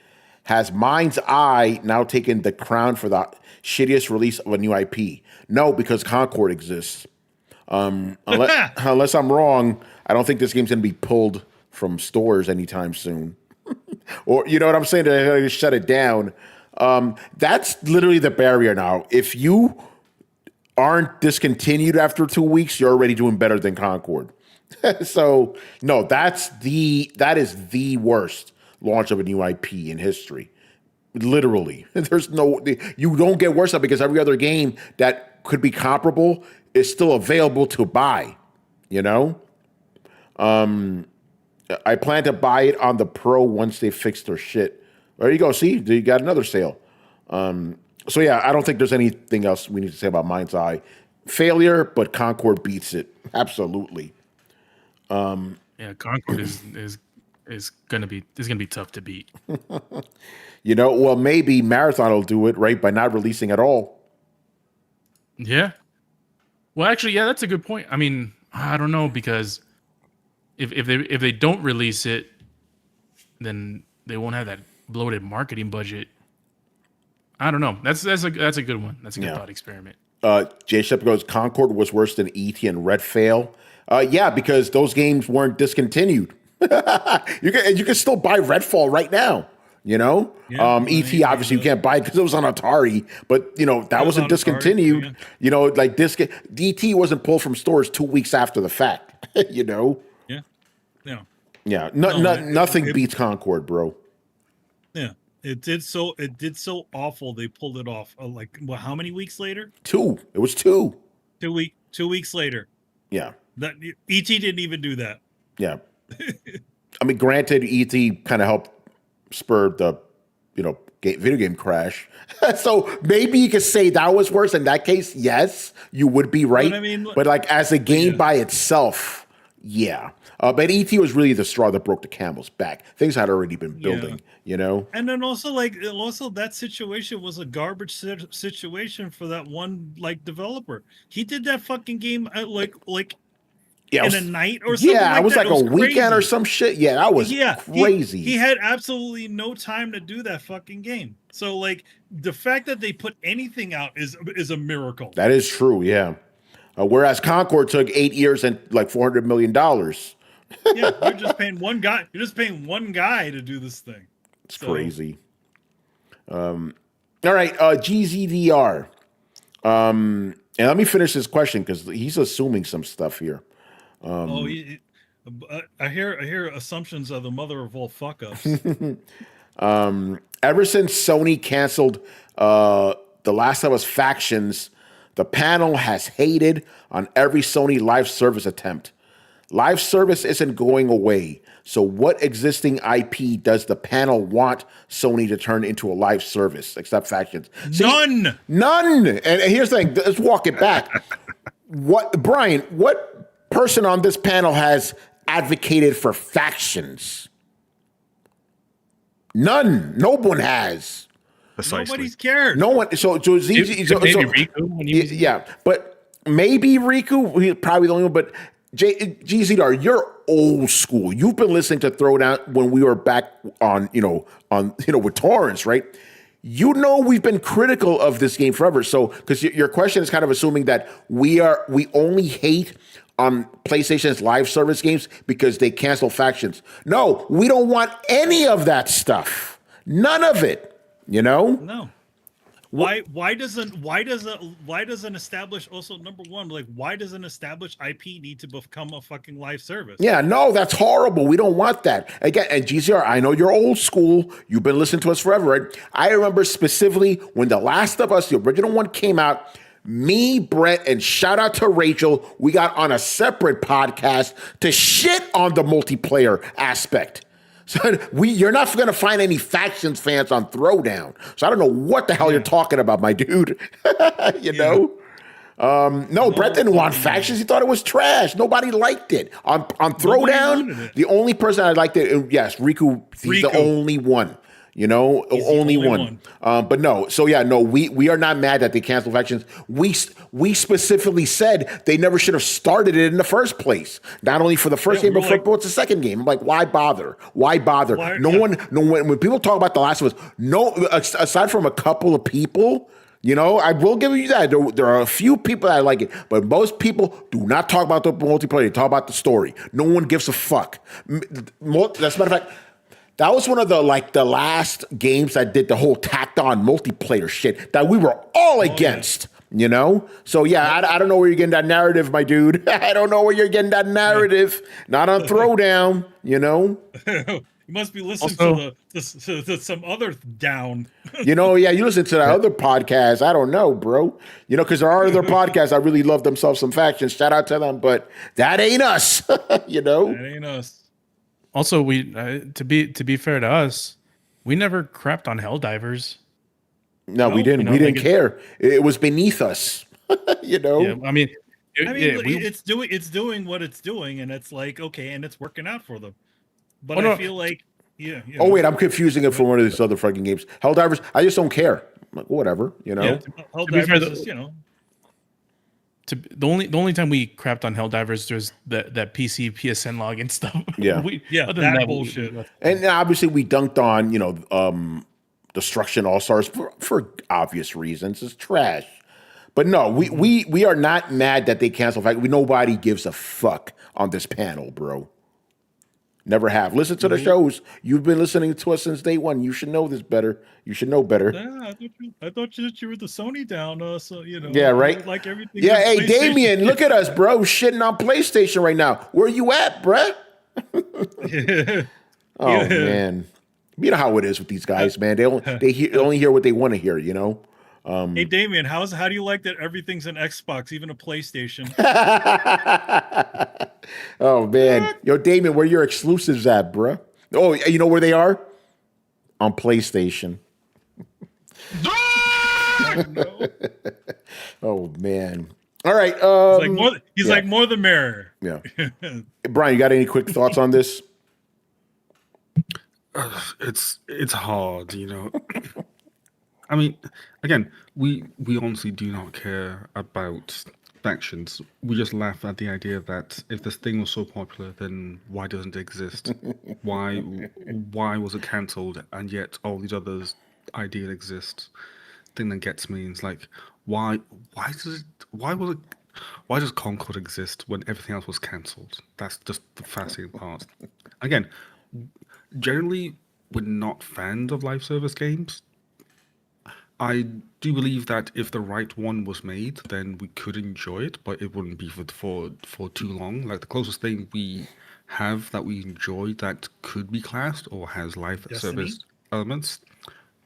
has MindsEye now taken the crown for the shittiest release of a new IP? No, because Concord exists. Unless I'm wrong, I don't think this game's going to be pulled from stores anytime soon. Or, you know what I'm saying? They're going to shut it down. That's literally the barrier now. If you aren't discontinued after 2 weeks, you're already doing better than Concord. So, no, that is the worst launch of a new IP in history. Literally. You don't get worse up because every other game that could be comparable is still available to buy, I plan to buy it on the Pro once they fix their shit. There you go. See, you got another sale. So yeah, I don't think there's anything else we need to say about MindsEye. Failure, but Concord beats it. Absolutely. Yeah, Concord is gonna be tough to beat. Well, maybe Marathon will do it, right, by not releasing at all. Yeah. Well, actually, yeah, that's a good point. I mean, I don't know, because if they don't release it, then they won't have that bloated marketing budget. I don't know. That's a good one. That's a good thought experiment. Jay Shep goes, Concord was worse than E.T. and Red Fail. Yeah, because those games weren't discontinued. You can still buy Redfall right now. Yeah, E.T. obviously you can't buy it because it was on Atari, but that wasn't discontinued. Atari, yeah. E.T. wasn't pulled from stores 2 weeks after the fact. Yeah. Nothing beats Concord, bro. Yeah. It did so awful. They pulled it off. How many weeks later? 2. It was 2. 2 weeks later. Yeah. That E.T. didn't even do that. Yeah. I mean, granted, E.T. kind of helped spur the, video game crash. So maybe you could say that was worse. In that case, yes, you would be right. But as a game by itself, yeah. But E.T. was really the straw that broke the camel's back. Things had already been building, And then also that situation was a garbage situation for that one developer. He did that fucking game in a night or something. Yeah, it was like a weekend or some shit. Yeah, that was crazy. He had absolutely no time to do that fucking game. So the fact that they put anything out is a miracle. That is true. Yeah. Whereas Concord took 8 years and $400 million. Yeah, you're just paying one guy. You're just paying one guy to do this thing. It's crazy. All right, GZDR. And let me finish this question because he's assuming some stuff here. I hear assumptions are the mother of all fuck ups. Ever since Sony canceled The Last of Us Factions, the panel has hated on every Sony live service attempt. Live service isn't going away. So what existing IP does the panel want Sony to turn into a live service, except Factions? None. And here's the thing. Let's walk it back. Brian, what person on this panel has advocated for Factions? None. No one has. Precisely. Nobody's cared. No one. So it's easy. Maybe Riku. Yeah, but maybe Riku. He's probably the only one. But GZR, you're old school. You've been listening to Throwdown when we were back on with torrents, right? You know we've been critical of this game forever. So because your question is kind of assuming that we only hate on PlayStation's live service games because they cancel Factions. No, we don't want any of that stuff. None of it. You know? No. Why doesn't establish also number one, like why does an established IP need to become a fucking live service? Yeah, no, that's horrible. We don't want that. Again, and GCR, I know you're old school. You've been listening to us forever, right? I remember specifically when The Last of Us, the original one, came out. Me, Brett, and shout out to Rachel, we got on a separate podcast to shit on the multiplayer aspect. So you're not going to find any Factions fans on Throwdown. So I don't know what the hell you're talking about, my dude. No, Brett didn't want Factions. He thought it was trash. Nobody liked it. On Throwdown, the only person I liked it, yes, Riku, he's the only one. He's only one. But no, so yeah, no, we are not mad that they canceled Factions. We specifically said they never should have started it in the first place. Not only for the first game, but for the second game. I'm like, why bother? When people talk about The Last of Us, aside from a couple of people, I will give you that. There are a few people that like it, but most people do not talk about the multiplayer. They talk about the story. No one gives a fuck. As a matter of fact, that was one of the last games that did the whole tacked on multiplayer shit that we were all against, So yeah, I don't know where you're getting that narrative, my dude. I don't know where you're getting that narrative. Not on Throwdown, You must be listening to some other down. You listen to that other podcast. I don't know, bro. Because there are other podcasts that really love themselves some Factions. Shout out to them, but that ain't us. That ain't us. Also, we to be fair to us, we never crapped on Helldivers. No, we didn't. We didn't care. It was beneath us. Yeah, it's doing what it's doing, and it's like okay, and it's working out for them. But I feel like Oh wait, I'm confusing it for one of these other fucking games. Helldivers. I just don't care. I'm like, whatever. Helldivers is the only time we crapped on Helldivers was that PC PSN login stuff. Yeah, other than that bullshit. And obviously we dunked on Destruction All Stars for obvious reasons. It's trash. But no, we are not mad that they canceled. In fact, nobody gives a fuck on this panel, bro. Never have. Listen to the shows. You've been listening to us since day one. You should know this better. You should know better. Yeah, I thought you were the Sony down. So Yeah, right. Like everything. Yeah, hey Damien, look at us, bro. Shitting on PlayStation right now. Where you at, bruh? Oh man, you know how it is with these guys, man. They only hear what they want to hear. Hey Damien, how do you like that everything's an Xbox, even a PlayStation? Oh man, yo Damien, where your exclusives at, bruh? Oh, you know where they are? On PlayStation. Oh man. All right. He's like more the merrier. Yeah. Brian, you got any quick thoughts on this? It's hard, I mean, again, we honestly do not care about Factions. We just laugh at the idea that if this thing was so popular, then why doesn't it exist? Why was it cancelled? And yet all these other ideas exist. Thing that gets me is like, why does Concord exist when everything else was cancelled? That's just the fascinating part. Again, generally, we're not fans of live service games. I do believe that if the right one was made, then we could enjoy it, but it wouldn't be for too long. Like the closest thing we have that we enjoy that could be classed or has live Destiny? service elements,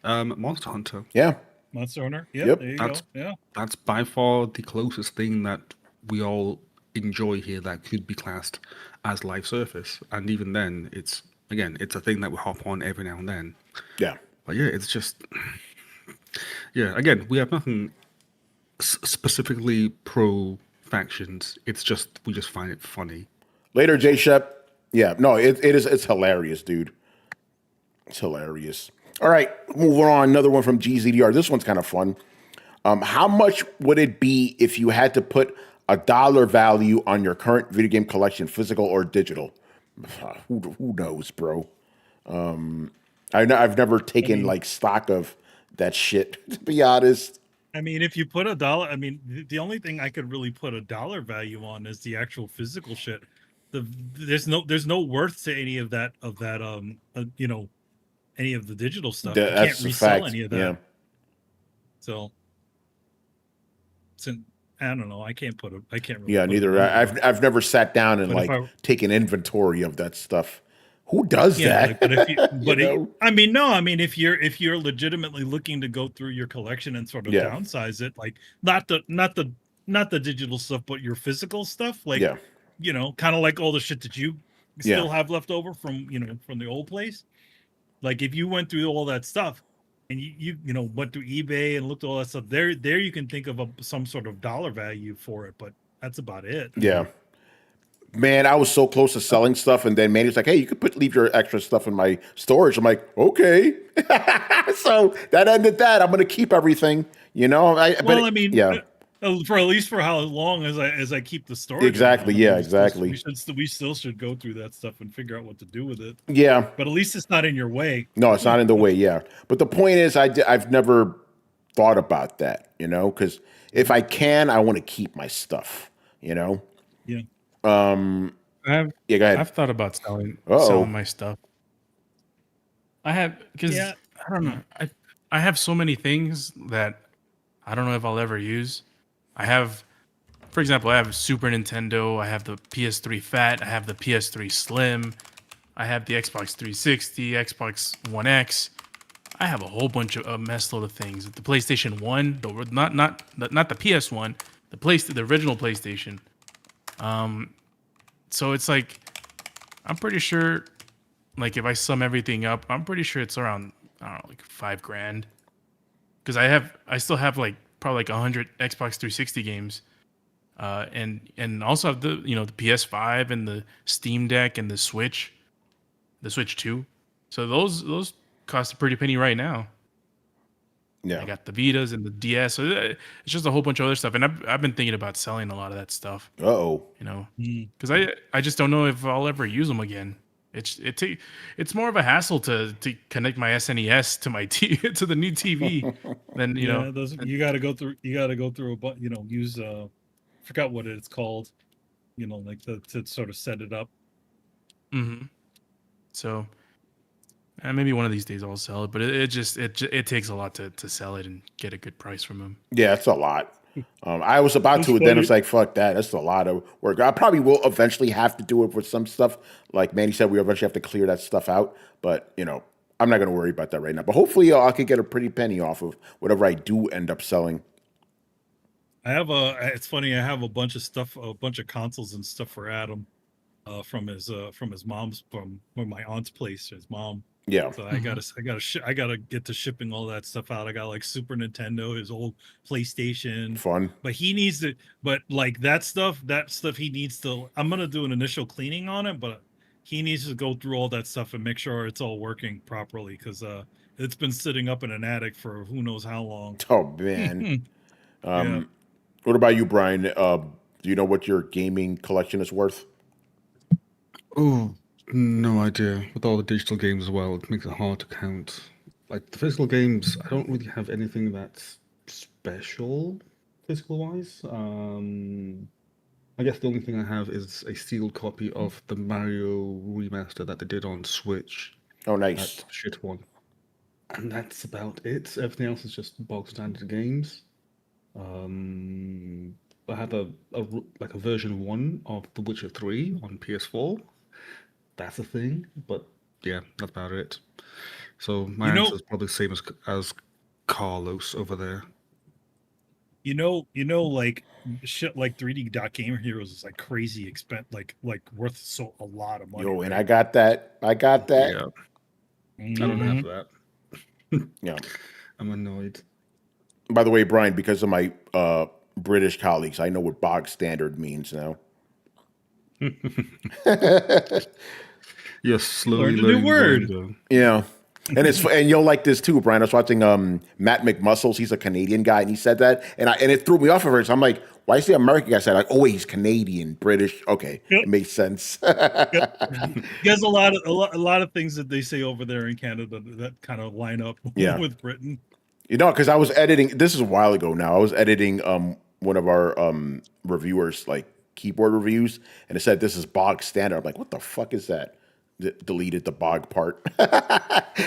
Monster Hunter. Yeah. Monster Hunter. Yep, Yep. there you That's go. Yeah. that's by far the closest thing that we all enjoy here that could be classed as live service. And even then, it's a thing that we hop on every now and then. Yeah. But yeah, it's just again, we have nothing specifically pro factions. It's just we just find it funny. Later, J Shep. Yeah, no, it's hilarious, dude. It's hilarious. All right, moving on. Another one from GZDR. This one's kind of fun. How much would it be if you had to put a dollar value on your current video game collection, physical or digital? Who knows, bro? I've never taken like stock of that shit, to be honest. I mean, if you put a dollar, I mean, the only thing I could really put a dollar value on is the actual physical shit. There's no worth to any of that you know, any of the digital stuff. You can't resell any of that. Yeah. So I don't know. I can't really Yeah, neither. I've never sat down and like taken inventory of that stuff. Who does that? Like, but if you, but I mean, no. I mean, if you're legitimately looking to go through your collection and sort of downsize it, like not the digital stuff, but your physical stuff, like you know, kind of like all the shit that you still have left over from from the old place. Like if you went through all that stuff and you went through eBay and looked at all that stuff, there you can think of some sort of dollar value for it, but that's about it. Yeah. Man, I was so close to selling stuff, and then Manny's like, "Hey, you could leave your extra stuff in my storage." I'm like, "Okay." So that ended that. I'm gonna keep everything, for at least for how long as I keep the storage. Exactly. Yeah. Exactly. We still should go through that stuff and figure out what to do with it. Yeah. But at least it's not in your way. No, it's not in the way. Yeah. But the point is, I've never thought about that, because if I can, I want to keep my stuff, Yeah. Go ahead. I've thought about selling my stuff. I have because I don't know. I have so many things that I don't know if I'll ever use. For example, I have Super Nintendo. I have the PS3 Fat. I have the PS3 Slim. I have the Xbox 360, Xbox One X. I have a whole bunch of a mess load of things. The PlayStation 1, not the PS1, the original PlayStation. So it's like, I'm pretty sure, like if I sum everything up, I'm pretty sure it's around, I don't know, like $5,000. Because I still have like probably like 100 Xbox 360 games, and also have the the PS5 and the Steam Deck and the Switch 2. So those cost a pretty penny right now. Yeah, I got the Vitas and the DS. So it's just a whole bunch of other stuff, and I've been thinking about selling a lot of that stuff. Because I just don't know if I'll ever use them again. It's more of a hassle to connect my SNES to my to the new TV than you got to go through a bunch, use forgot what it's called, like to sort of set it up. Mm-hmm. So maybe one of these days I'll sell it, but it takes a lot to sell it and get a good price from them. Yeah, it's a lot. I was about to, and then it's like, fuck that. That's a lot of work. I probably will eventually have to do it with some stuff. Like Manny said, we eventually have to clear that stuff out. But, I'm not going to worry about that right now. But hopefully I could get a pretty penny off of whatever I do end up selling. It's funny, I have a bunch of stuff, a bunch of consoles and stuff for Adam from his mom's, from my aunt's place, his mom. Yeah. So I gotta get to shipping all that stuff out. I got like Super Nintendo, his old PlayStation. Fun. But he needs to, but like that stuff he needs to, I'm gonna do an initial cleaning on it, but he needs to go through all that stuff and make sure it's all working properly, because it's been sitting up in an attic for who knows how long. Oh man. What about you, Brian? Do you know what your gaming collection is worth? Oh, no idea. With all the digital games as well, it makes it hard to count. Like the physical games, I don't really have anything that's special physical wise. I guess the only thing I have is a sealed copy of the Mario remaster that they did on Switch. Oh, nice. That shit one. And that's about it. Everything else is just bog standard games. I have a version 1 of The Witcher 3 on PS4. That's a thing, but yeah, that's about it. So my answer is probably the same as Carlos over there. Like shit like 3D Gamer Heroes is like crazy expensive, like worth a lot of money. Yo, and I got that. Yeah. Mm-hmm. I don't have that. Yeah. I'm annoyed. By the way, Brian, because of my British colleagues, I know what bog standard means now. You're slowly learned a new word. Yeah. And you'll like this too, Brian. I was watching Matt McMuscles. He's a Canadian guy, and he said that, and it threw me off at first. I'm like, why is the American guy said like, oh, he's Canadian, British? Okay, It makes sense. There's a lot of things that they say over there in Canada that kind of line up with Britain. Because I was editing. This is a while ago now. I was editing one of our reviewers like keyboard reviews, and it said this is bog standard. I'm like, what the fuck is that? Deleted the bog part.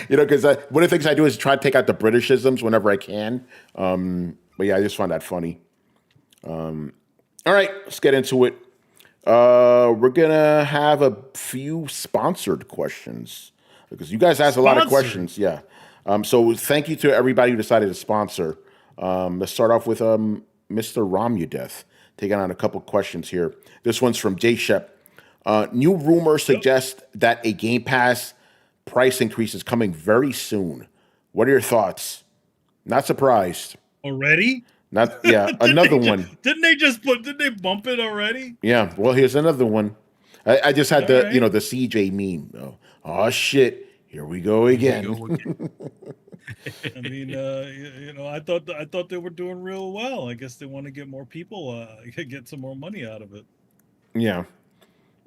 Because one of the things I do is try to take out the Britishisms whenever I can. But yeah, I just find that funny. All right, let's get into it. We're gonna have a few sponsored questions because you guys asked a lot of questions. Yeah. So thank you to everybody who decided to sponsor. Let's start off with Mr. Romudeth taking on a couple questions here. This one's from Jay Shep. New rumors suggest that a Game Pass price increase is coming very soon. What are your thoughts? Not surprised. Already? Not another one. Didn't they bump it already? Yeah. Well, here's another one. I just had the CJ meme. Oh shit. Here we go again. I mean, I thought they were doing real well. I guess they want to get more people, get some more money out of it. Yeah.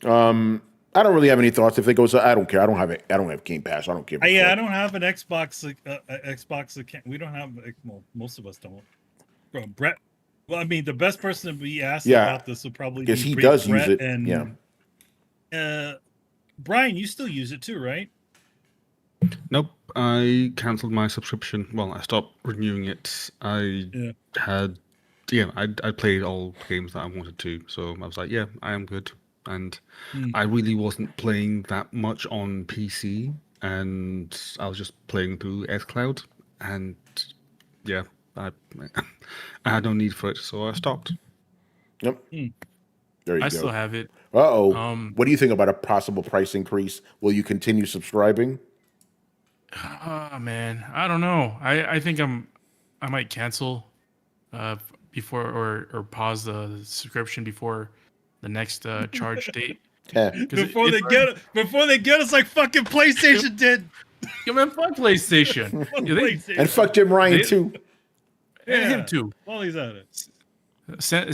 I don't really have any thoughts. If it goes, I don't care. I don't have Game Pass. I don't care. I don't have an Xbox. Xbox account. We don't have. Well, most of us don't. Brett. Well, I mean, the best person to be asked about this would probably be he does Brett use it. And, Brian, you still use it too, right? Nope. I canceled my subscription. Well, I stopped renewing it. I played all the games that I wanted to. So I was like, yeah, I am good. And I really wasn't playing that much on PC, and I was just playing through xCloud, and yeah, I had no need for it, so I stopped. Yep. There you go. I still have it. What do you think about a possible price increase? Will you continue subscribing? Oh man, I don't know. I think I might cancel before or pause the subscription before the next charge date. Before they get us like fucking PlayStation did. Yeah, man, fuck PlayStation. And fuck Jim Ryan too. And him too. While he's at it.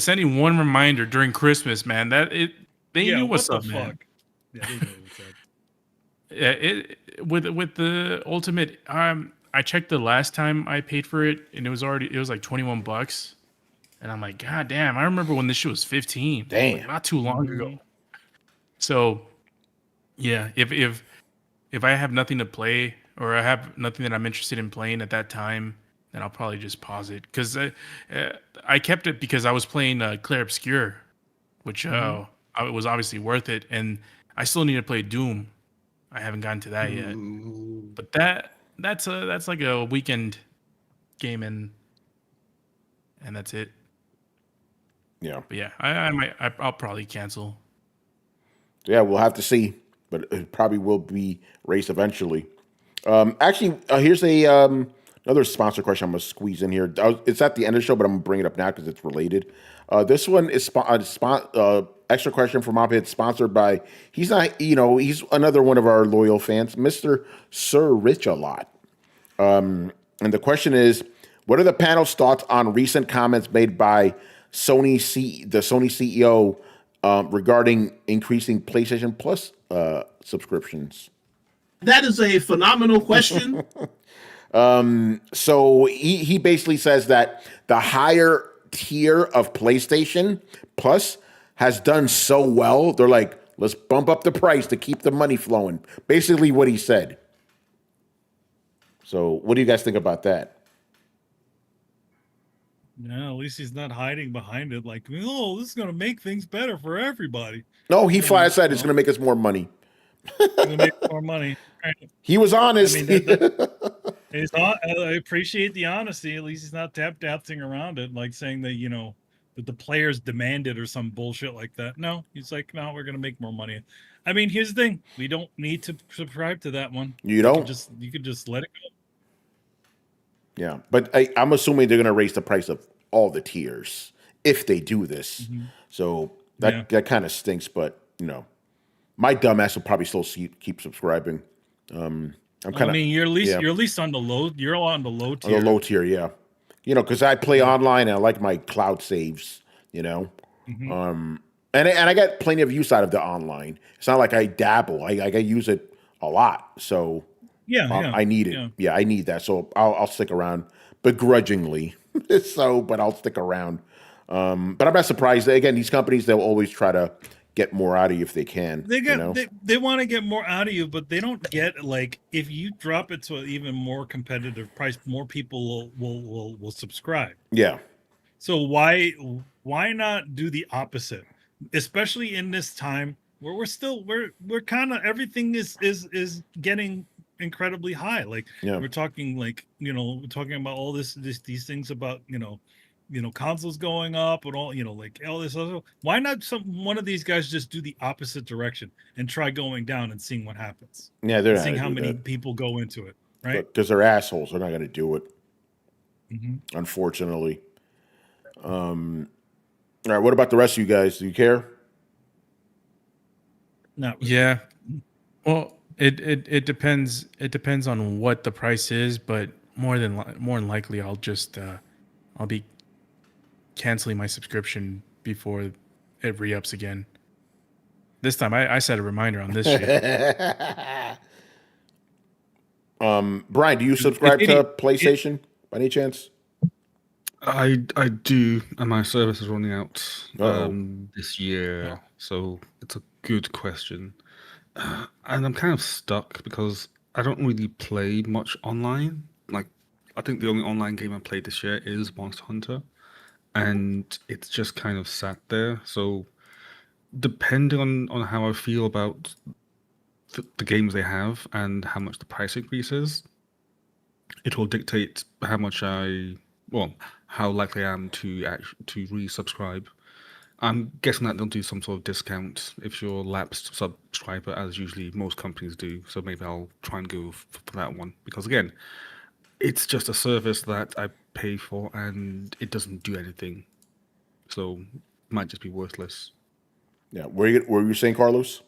Sending one reminder during Christmas, man. They knew what's up, man. Yeah, they knew what's up. Yeah, with the Ultimate, I checked the last time I paid for it, and it was like $21. And I'm like, God damn, I remember when this shit was 15. Damn. Like, not too long ago. So yeah, if I have nothing to play or I have nothing that I'm interested in playing at that time, then I'll probably just pause it. Because I kept it because I was playing Clair Obscur, which it was obviously worth it. And I still need to play Doom. I haven't gotten to that yet. But that's like a weekend game and that's it. Yeah. But yeah, I'll probably cancel. Yeah, we'll have to see, but it probably will be raised eventually. Actually, here's another sponsor question I'm going to squeeze in here. It's at the end of the show, but I'm going to bring it up now because it's related. This one is extra question from Mophead, sponsored by, he's another one of our loyal fans, Mr. Sir Rich a Lot. And the question is, what are the panel's thoughts on recent comments made by the Sony CEO regarding increasing PlayStation Plus subscriptions? That is a phenomenal question. So he basically says that the higher tier of PlayStation Plus has done so well, they're like, let's bump up the price to keep the money flowing. Basically what he said. So what do you guys think about that? Yeah, at least he's not hiding behind it. Like, oh, this is gonna make things better for everybody. No, he flat said it's well, going to make us more money. gonna make more money. Right. He was honest. I mean, it's not, I appreciate the honesty. At least he's not tap dancing around it, like saying that that the players demanded or some bullshit like that. No, he's like, no, we're gonna make more money. I mean, here's the thing: we don't need to subscribe to that one. You don't. You could just let it go. Yeah, but I'm assuming they're going to raise the price of all the tiers if they do this. Mm-hmm. So that kind of stinks. But my dumbass will probably still keep subscribing. I'm kind of. I mean, you're at least on the low. You're on the low tier. On the low tier, yeah. Because I play online and I like my cloud saves. Mm-hmm. And I got plenty of use out of the online. It's not like I dabble. I use it a lot. So I need it. Yeah, I need that. So I'll stick around begrudgingly. But I'll stick around. But I'm not surprised. Again, these companies, they'll always try to get more out of you if they can. They want to get more out of you, but they don't get, like, if you drop it to an even more competitive price, more people will subscribe. Yeah. So why not do the opposite? Especially in this time where we're kind of, everything is getting incredibly high. Like we're talking, like, we're talking about all these things about consoles going up and all, like all this other. Why not one of these guys just do the opposite direction and try going down and seeing what happens? Yeah, they're seeing how many people go into it, right? Because they're assholes. They're not going to do it. Mm-hmm. Unfortunately. All right. What about the rest of you guys? Do you care? Not really. Yeah. Well, it depends. It depends on what the price is, but more than likely, I'll be canceling my subscription before it re-ups again. This time, I set a reminder on this shit. Brian, do you subscribe to PlayStation by any chance? I do, and my service is running out this year, so it's a good question. And I'm kind of stuck because I don't really play much online. Like, I think the only online game I played this year is Monster Hunter, and it's just kind of sat there. So, depending on how I feel about the games they have and how much the price increase is, it will dictate how likely I am to resubscribe. I'm guessing that they'll do some sort of discount if you're a lapsed subscriber, as usually most companies do. So maybe I'll try and go for that one. Because again, it's just a service that I pay for and it doesn't do anything. So it might just be worthless. Yeah. Were you saying, Carlos?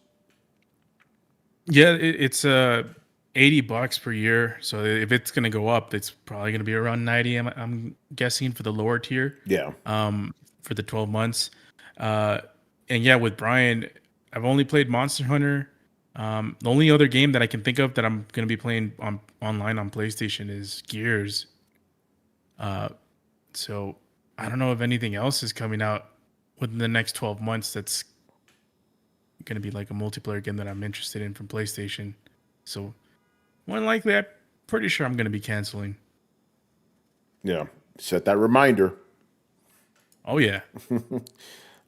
Yeah, it's $80 per year. So if it's gonna go up, it's probably gonna be around 90. I'm guessing for the lower tier. Yeah. For the 12 months. And yeah, with Brian, I've only played Monster Hunter. The only other game that I can think of that I'm gonna be playing online on PlayStation is Gears. So I don't know if anything else is coming out within the next 12 months that's gonna be like a multiplayer game that I'm interested in from PlayStation. So more than likely, I'm pretty sure I'm gonna be canceling. Yeah. Set that reminder. Oh yeah.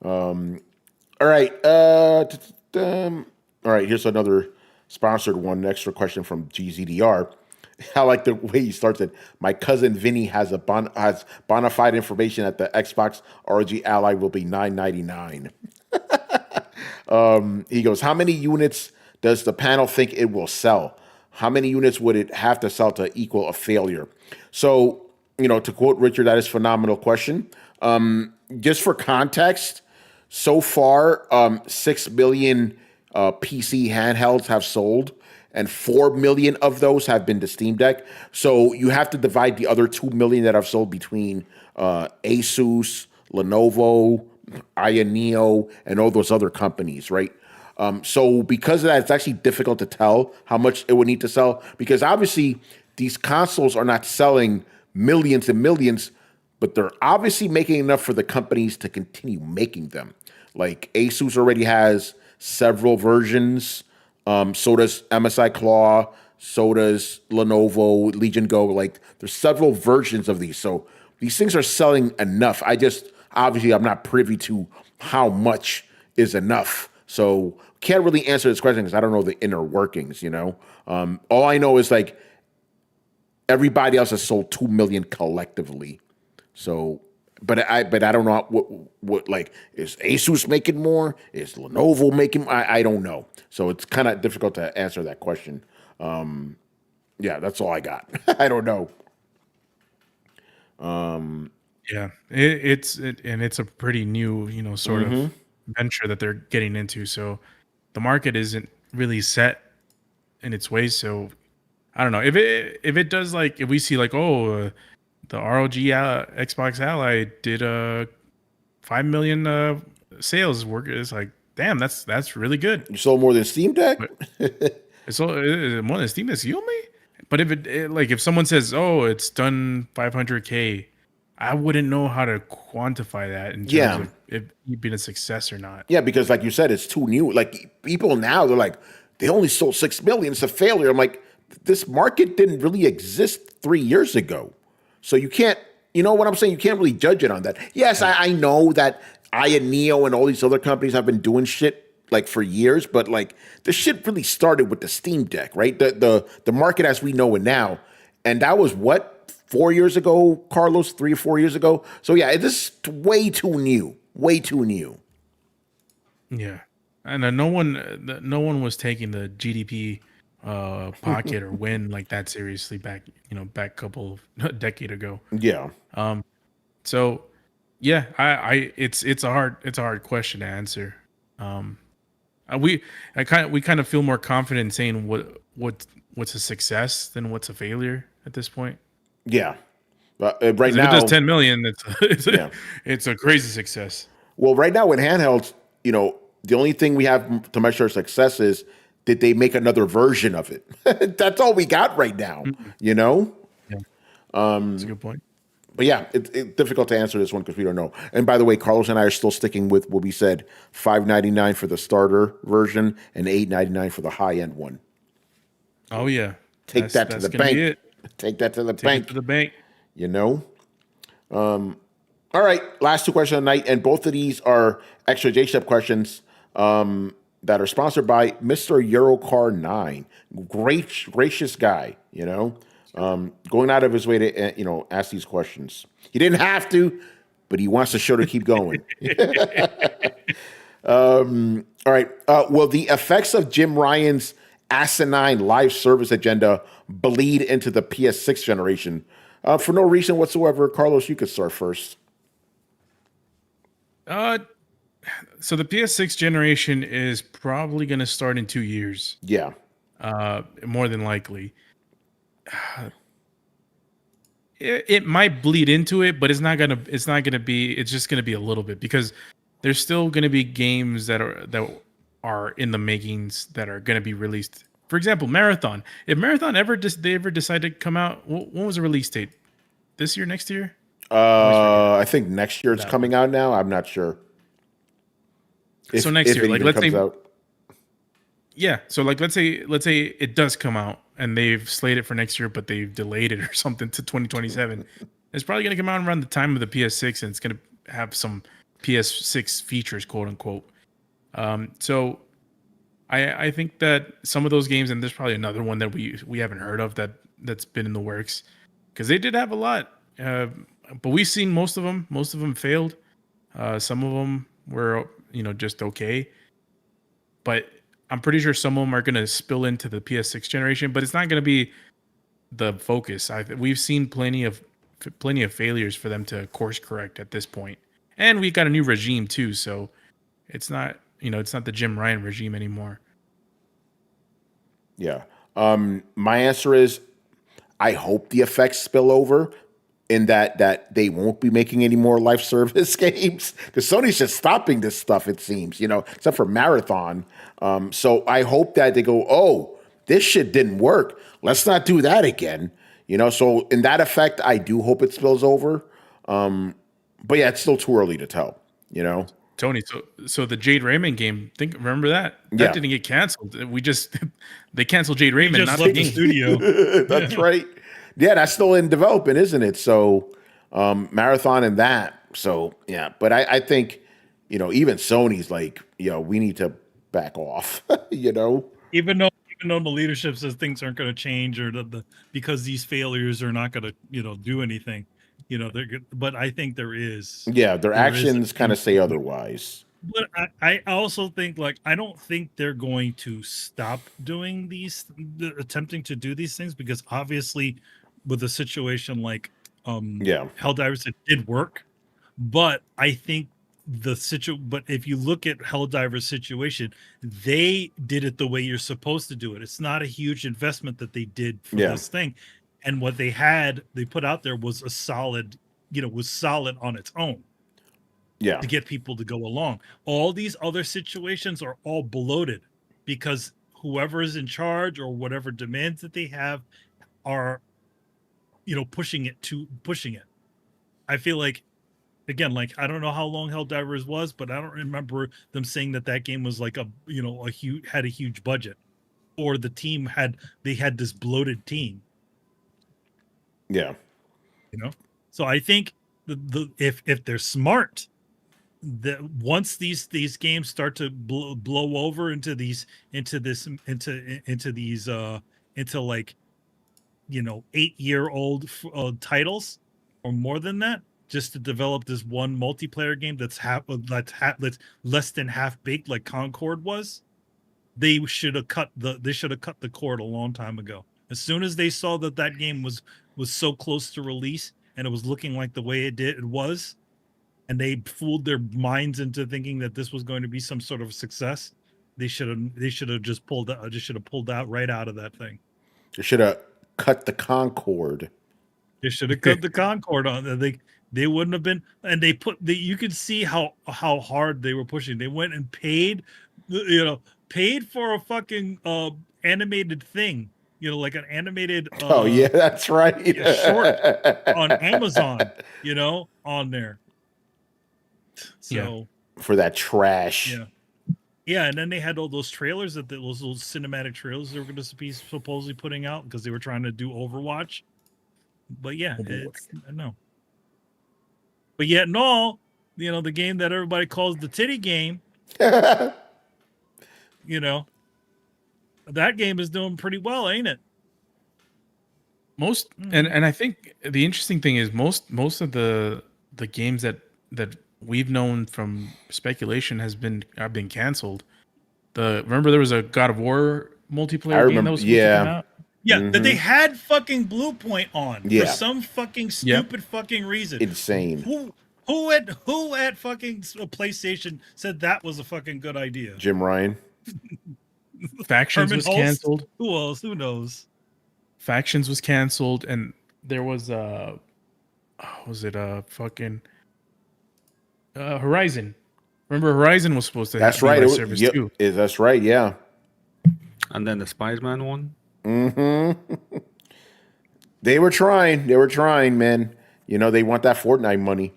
All right. All right. Here's another sponsored one. Extra question from GZDR. I like the way he starts it. My cousin Vinny has bona fide information that the Xbox ROG Ally will be $999. He goes, how many units does the panel think it will sell? How many units would it have to sell to equal a failure? So, to quote Richard, that is a phenomenal question. Just for context, so far, 6 million PC handhelds have sold, and 4 million of those have been the Steam Deck. So you have to divide the other 2 million that have sold between Asus, Lenovo, Neo, and all those other companies, right? So because of that, it's actually difficult to tell how much it would need to sell, because obviously these consoles are not selling millions and millions, but they're obviously making enough for the companies to continue making them. Like Asus already has several versions. So does MSI Claw. So does Lenovo, Legion Go. Like there's several versions of these. So these things are selling enough. Obviously I'm not privy to how much is enough. So can't really answer this question because I don't know the inner workings, All I know is like everybody else has sold 2 million collectively. So, but I don't know what like is Asus making more? Is Lenovo making? I don't know. So it's kind of difficult to answer that question. Yeah, that's all I got. I don't know. Yeah, it's a pretty new, sort of venture that they're getting into. So the market isn't really set in its ways. So I don't know if it does, like if we see like, the ROG Xbox Ally did 5 million sales work. It's like, damn, that's really good. You sold more than Steam Deck? It's more than Steam Deck, you me? But if someone says, it's done 500K, I wouldn't know how to quantify that in terms of it being a success or not. Yeah, because like you said, it's too new. Like people now, they're like, they only sold 6 million. It's a failure. I'm like, this market didn't really exist 3 years ago. So you can't, you know what I'm saying? You can't really judge it on that. Yes, I know that Neo and all these other companies have been doing shit like for years, but like the shit really started with the Steam Deck, right? The market as we know it now. And that was what? 4 years ago, Carlos, 3 or 4 years ago. So yeah, this is way too new. Way too new. Yeah. And no one was taking the GDP pocket or win like that seriously back a decade ago. Yeah. So yeah, it's a hard question to answer. We kind of feel more confident in saying what's a success than what's a failure at this point. Yeah. Right now, if it does 10 million, it's a crazy success. Well, right now with handhelds, the only thing we have to measure success is, did they make another version of it? That's all we got right now, Yeah. That's a good point. But yeah, it's difficult to answer this one because we don't know. And by the way, Carlos and I are still sticking with what we said: $5.99 for the starter version and $8.99 for the high end one. Oh yeah, Take that to the bank. Take that to the bank. It to the bank. All right, last two questions of the night, and both of these are extra J-Step questions that are sponsored by Mr. Eurocar 9. Gracious guy, going out of his way to ask these questions. He didn't have to, but he wants the show to keep going. All right. Will the effects of Jim Ryan's asinine live service agenda bleed into the PS6 generation? For no reason whatsoever, Carlos, you could start first. So the PS6 generation is probably going to start in 2 years. Yeah. More than likely. It might bleed into it, but it's just going to be a little bit, because there's still going to be games that are in the makings that are going to be released. For example, Marathon. If Marathon ever decide to come out, when was the release date? This year, next year? I think next year it's coming out now. I'm not sure. So next year, like let's say, out. Yeah. So like let's say it does come out and they've slated for next year, but they've delayed it or something to 2027. It's probably going to come out around the time of the PS6, and it's going to have some PS6 features, quote unquote. So I think that some of those games, and there's probably another one that we haven't heard of that's been in the works, because they did have a lot, but we've seen most of them. Most of them failed. Some of them were just okay, but I'm pretty sure some of them are going to spill into the PS6 generation, but it's not going to be the focus. We've seen plenty of failures for them to course correct at this point, and we got a new regime too, so it's not the Jim Ryan regime anymore. Yeah. My answer is, I hope the effects spill over in that they won't be making any more live service games, because Sony's just stopping this stuff, it seems, except for Marathon. So I hope that they go, oh, this shit didn't work. Let's not do that again. So in that effect, I do hope it spills over. But yeah, it's still too early to tell, Tony, so the Jade Raymond game, remember that? That didn't get canceled. They canceled Jade Raymond, just not left the the game. studio. That's right. Yeah, that's still in development, isn't it? So Marathon and that. So yeah, but I think, even Sony's like, we need to back off, Even though the leadership says things aren't going to change, or because these failures are not going to do anything, they're good. But I think there is. Yeah, their actions kind of say otherwise. But I also think, I don't think they're going to stop doing attempting to do these things, because obviously with a situation like Helldivers, it did work. But I think but if you look at Helldiver's situation, they did it the way you're supposed to do it. It's not a huge investment that they did for this thing. And what they put out there was solid on its own. Yeah. To get people to go along. All these other situations are all bloated because whoever is in charge or whatever demands that they have are, pushing it. I feel like, again, I don't know how long Helldivers was, but I don't remember them saying that game was had a huge budget, or the team had this bloated team. Yeah. So I think if they're smart, that once these games start to blow over into 8-year-old titles or more than that, just to develop this one multiplayer game that's less than half baked like Concord was, they should have cut the cord a long time ago. As soon as they saw that game was so close to release and it was looking like the way it was, and they fooled their minds into thinking that this was going to be some sort of success, they should have just pulled out right out of that thing. They should have cut the Concord. They should have cut the Concord on. They wouldn't have been. And you could see how hard they were pushing. They went and paid for a fucking animated thing. Like an animated. Oh yeah, that's right. Short on Amazon. On there. So for that trash. Yeah, and then they had all those trailers those little cinematic trailers they were going to be supposedly putting out because they were trying to do Overwatch. But yeah, no. But yet, no, the game that everybody calls the titty game, that game is doing pretty well, ain't it? And I think the interesting thing is most of the games that we've known from speculation have been canceled. Remember there was a God of War multiplayer game that was supposed to come out? Yeah, that they had fucking Blue Point on for some fucking stupid fucking reason. Insane. Who at fucking PlayStation said that was a fucking good idea? Jim Ryan. Factions was canceled. Who else? Who knows? Factions was canceled, and there was fucking Horizon. Remember Horizon was supposed to have live service too. That's right, yeah. And then the Spider-Man one. Mm-hmm. They were trying, man. They want that Fortnite money.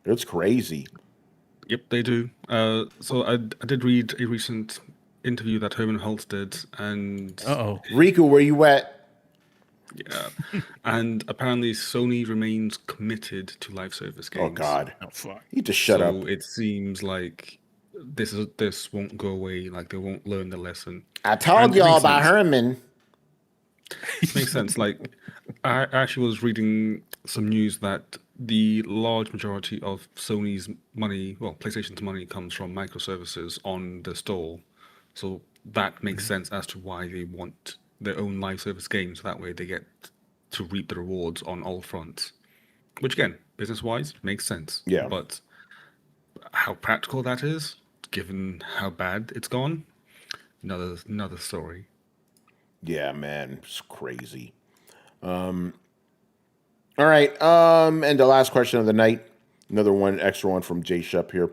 It's crazy. Yep, they do. So I did read a recent interview that Herman Hulse did, and Riku, where you at? Yeah, and apparently Sony remains committed to live service games. Oh God, fuck! You just shut up. So it seems like this won't go away. Like they won't learn the lesson. I told y'all about Herman. Makes sense. Like I actually was reading some news that the large majority of Sony's money, well, PlayStation's money, comes from microservices on the store. So that makes sense as to why they want their own live service games. That way they get to reap the rewards on all fronts. Which again, business-wise, makes sense. Yeah. But how practical that is, given how bad it's gone, another story. Yeah, man, it's crazy. All right, and the last question of the night, another extra one from Jay Shep here.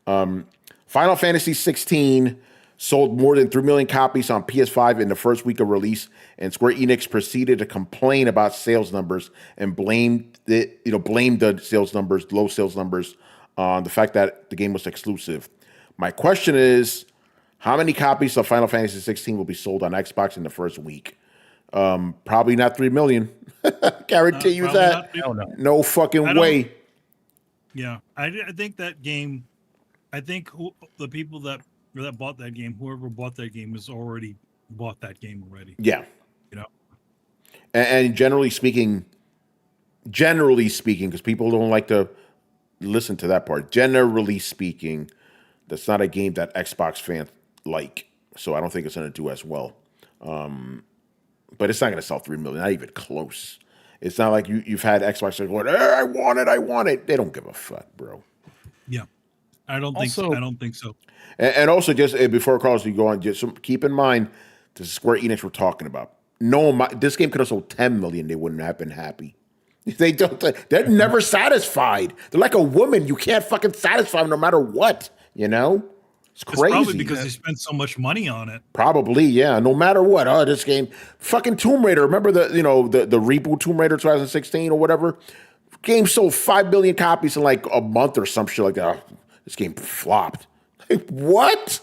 Final Fantasy XVI sold more than 3 million copies on PS5 in the first week of release, and Square Enix proceeded to complain about sales numbers and blamed the sales numbers, low sales numbers, on the fact that the game was exclusive. My question is, how many copies of Final Fantasy 16 will be sold on Xbox in the first week? Probably not 3 million. Guarantee you that. No fucking way. Yeah, I think that game. I think the people that bought that game, whoever bought that game, has already bought that game already. Yeah, you know. And generally speaking, because people don't like to listen to that part. Generally speaking, that's not a game that Xbox fans like, so I don't think it's going to do as well. But it's not going to sell 3 million, not even close. It's not like you've had Xbox going, I want it. They don't give a fuck, bro. Yeah, I don't think so. I don't think so. And also, just before Carlos, you go on, just keep in mind, this is Square Enix we're talking about. No, this game could have sold 10 million. They wouldn't have been happy. They don't. They're never satisfied. They're like a woman. You can't fucking satisfy them no matter what. You know, it's crazy. It's probably because they spent so much money on it. Probably, yeah. No matter what. Oh, this game, fucking Tomb Raider. Remember the reboot Tomb Raider 2016 or whatever? Game sold 5 million copies in like a month or some shit like that. Oh, this game flopped. Like, what?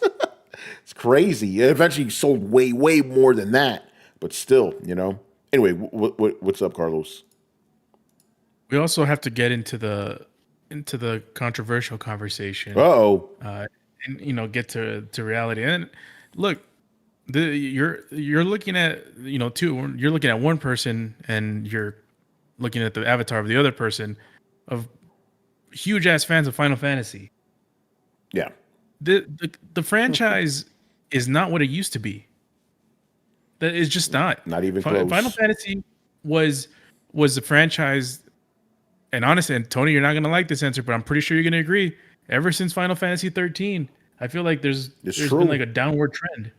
It's crazy. It eventually sold way more than that, but still, you know. Anyway, what's up, Carlos? We also have to get into the controversial conversation. And get to reality. And look, you're looking at you're looking at one person and you're looking at the avatar of the other person, of huge ass fans of Final Fantasy. Yeah. The franchise is not what it used to be. That is just not. Not even close. Final Fantasy was the franchise. And honestly, and Tony, you're not gonna like this answer, but I'm pretty sure you're gonna agree. Ever since Final Fantasy 13, I feel like there's been like a downward trend.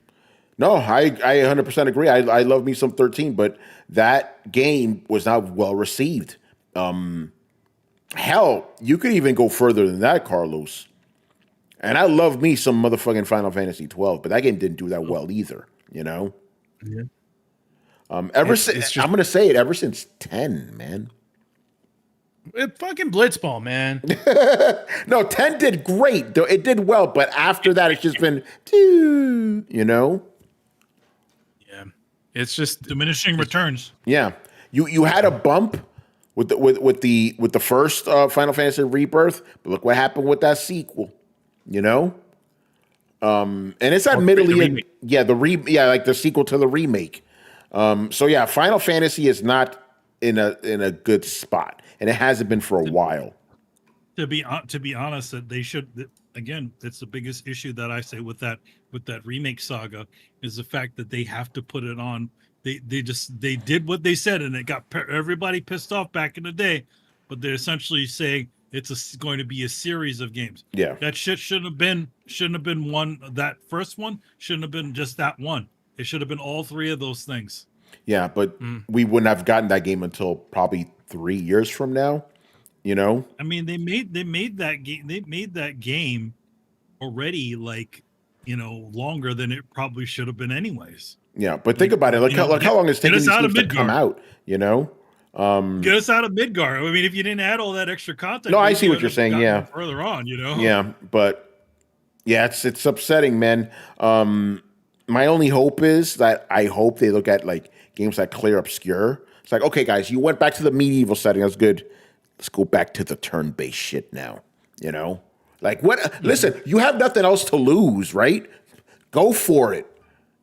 No, I 100% agree. I love me some 13, but that game was not well received. Hell, you could even go further than that, Carlos. And I love me some motherfucking Final Fantasy 12, but that game didn't do that well either. You know. Yeah. Ever since I'm gonna say it. Ever since 10, man. It fucking blitzball, man. No, 10 did great. Though it did well, but after that, it's just been, you know. Yeah, it's just diminishing returns. Yeah, you had a bump with the first Final Fantasy Rebirth, but look what happened with that sequel. You know, and it's admittedly like the sequel to the remake. So yeah, Final Fantasy is not in a good spot. And it hasn't been for a while. To be honest, that they should, again, that's the biggest issue that I say with that remake saga, is the fact that they have to put it on. They did what they said, and it got everybody pissed off back in the day. But they're essentially saying it's going to be a series of games. Yeah, that shit shouldn't have been one. That first one shouldn't have been just that one. It should have been all three of those things. Yeah, but we wouldn't have gotten that game until probably 3 years from now, you know. I mean, they made that game. They made that game already, like, longer than it probably should have been, anyways. Yeah, but think about it. Look how long it's taken these games to come out. You know, get us out of Midgar. I mean, if you didn't add all that extra content, no, I see what you're saying. Yeah, further on, Yeah, but yeah, it's upsetting, man. My only hope is that I hope they look at like games like Clear Obscure. It's like, okay, guys, you went back to the medieval setting. That's good. Let's go back to the turn-based shit now. You know? Like, what? Listen, you have nothing else to lose, right? Go for it.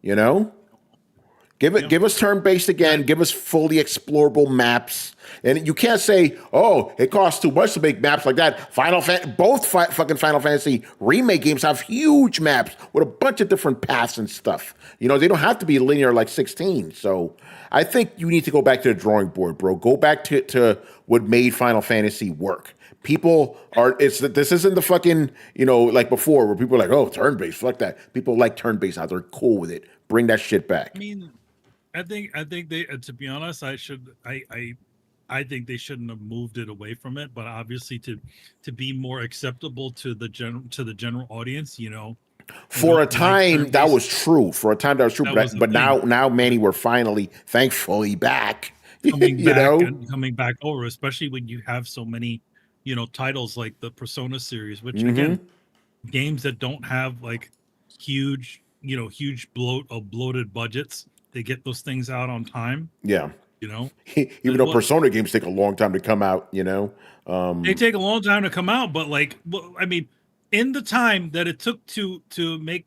You know? Give us turn-based again. Give us fully explorable maps. And you can't say, oh, it costs too much to make maps like that. Both fucking Final Fantasy remake games have huge maps with a bunch of different paths and stuff. You know, they don't have to be linear like 16. So I think you need to go back to the drawing board, bro. Go back to what made Final Fantasy work. People are, this isn't the fucking, like before where people are like, oh, turn-based, fuck that. People like turn-based now. They're cool with it. Bring that shit back. I mean, I think they, to be honest, I think they shouldn't have moved it away from it, but obviously to be more acceptable to the general audience, For a time that was true. But now, Manny, we're finally, thankfully, back. Coming back over, especially when you have so many titles like the Persona series, which again, games that don't have like huge bloated budgets, they get those things out on time. Yeah. Even though What- Persona games take a long time to come out, they take a long time to come out, but like, I mean, in the time that it took to make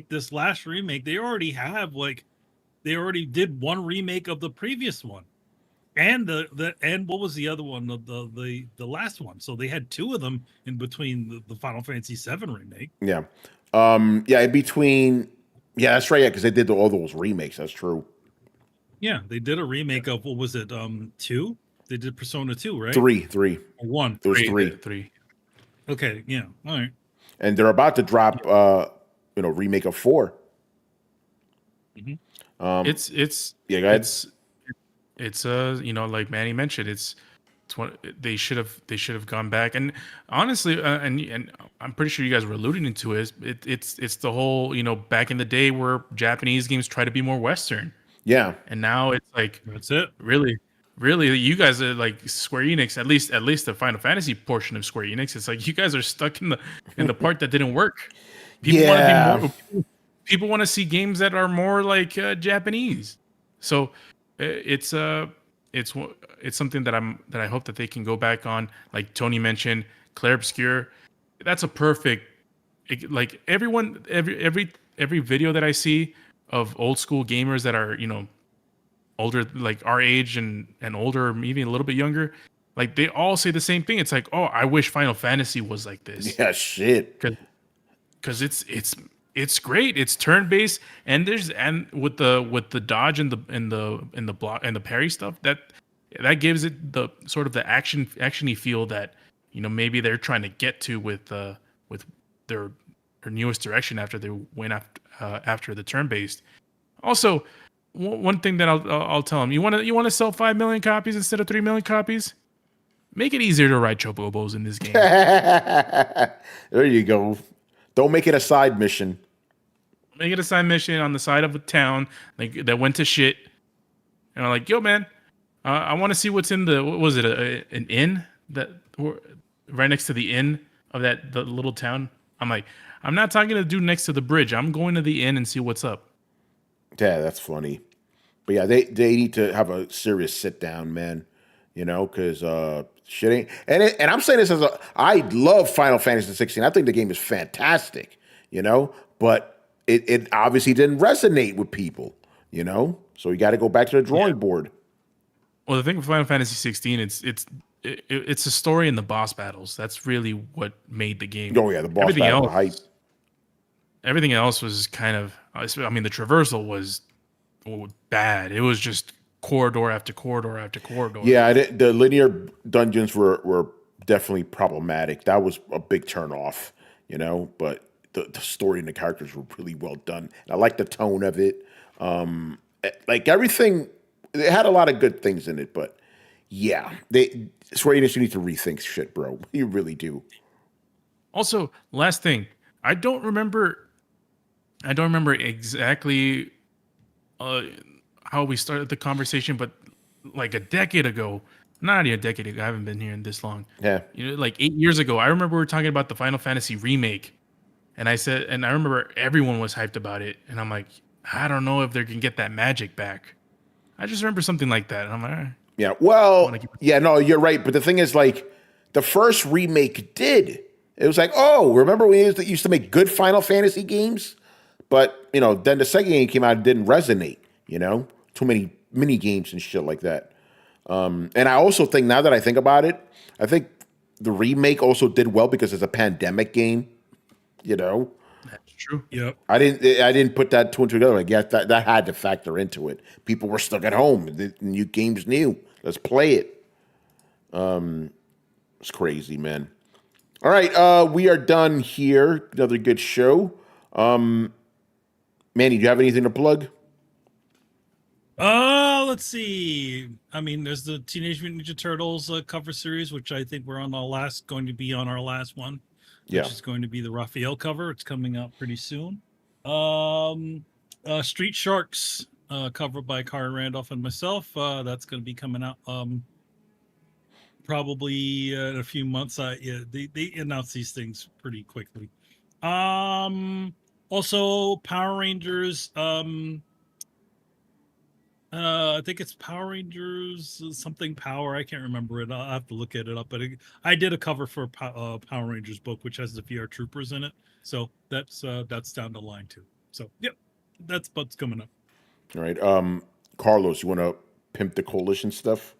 this last remake, they already did one remake of the previous one, and and what was the other one, the last one. So they had two of them in between the Final Fantasy VII remake. Yeah. In between. Yeah, that's right. Yeah, because they did all those remakes. That's true. Yeah, they did a remake of, what was it, 2? They did Persona 2, right? 3. Or 1. It was 3. 3. Okay, yeah, all right. And they're about to drop, remake of 4. It's yeah. Go ahead. It's like Manny mentioned, it's what they should have gone back. And honestly, and I'm pretty sure you guys were alluding to it. It's the whole back in the day where Japanese games try to be more Western. Yeah. And now it's like, that's it. Really, you guys are like Square Enix. At least the Final Fantasy portion of Square Enix. It's like you guys are stuck in the part that didn't work. People want to be more. People want to see games that are more like Japanese. So it's something that I hope that they can go back on. Like Tony mentioned, Claire Obscure. That's a perfect. Like every video that I see of old school gamers that are older, like our age and older, or maybe a little bit younger, like they all say the same thing. It's like, oh, I wish Final Fantasy was like this. Yeah, shit. Because it's great. It's turn based, and with the dodge and the block and the parry stuff, that gives it the sort of the actiony feel that maybe they're trying to get to with their newest direction after they went after the turn based. Also, one thing that I'll tell them: you want to sell 5 million copies instead of 3 million copies. Make it easier to ride chocobos in this game. There you go. Don't make it a side mission. Make it a side mission on the side of a town that went to shit. And I'm like, yo, man, I want to see what's in the. What was it? An inn that right next to the inn of the little town. I'm like, I'm not talking to the dude next to the bridge. I'm going to the inn and see what's up. Yeah, that's funny. But yeah, they need to have a serious sit down, man. Because shit ain't. And I'm saying this I love Final Fantasy XVI. I think the game is fantastic. But it obviously didn't resonate with people. So you got to go back to the drawing board. Well, the thing with Final Fantasy 16, it's a story in the boss battles. That's really what made the game. Oh yeah, the boss battle hype. Everything else was kind of. I mean, the traversal was bad. It was just corridor after corridor after corridor. Yeah, the linear dungeons were definitely problematic. That was a big turnoff, But the story and the characters were really well done. And I like the tone of it. Like everything, it had a lot of good things in it. But yeah, Square Enix, you need to rethink shit, bro. You really do. Also, last thing, I don't remember exactly how we started the conversation, but like a decade ago, not even a decade ago, I haven't been here this long. Yeah. Like 8 years ago, I remember we were talking about the Final Fantasy remake, and I remember everyone was hyped about it, and I'm like, I don't know if they can get that magic back. I just remember something like that, and I'm like, yeah, well, yeah, no, you're right, but the thing is, like, the first remake did. It was like, oh, remember we used to make good Final Fantasy games? But, then the second game came out and didn't resonate, Too many mini games and shit like that. And I also think, now that I think about it, I think the remake also did well because it's a pandemic game, That's true. Yep. I didn't put that two and two together. Like, yeah, that had to factor into it. People were stuck at home. The new game's new. Let's play it. It's crazy, man. All right, we are done here. Another good show. Manny, do you have anything to plug? Let's see. I mean, there's the Teenage Mutant Ninja Turtles cover series, which I think we're going to be on our last one. Yeah. Which is going to be the Raphael cover. It's coming out pretty soon. Street Sharks cover by Karen Randolph and myself. That's going to be coming out. probably in a few months. Yeah, they announce these things pretty quickly. Also Power Rangers. I think it's Power Rangers something Power. I can't remember it. I'll have to look at it up. But I did a cover for Power Rangers book, which has the VR Troopers in it. So that's down the line too. So yep, that's what's coming up. All right. Carlos, you want to pimp the coalition stuff?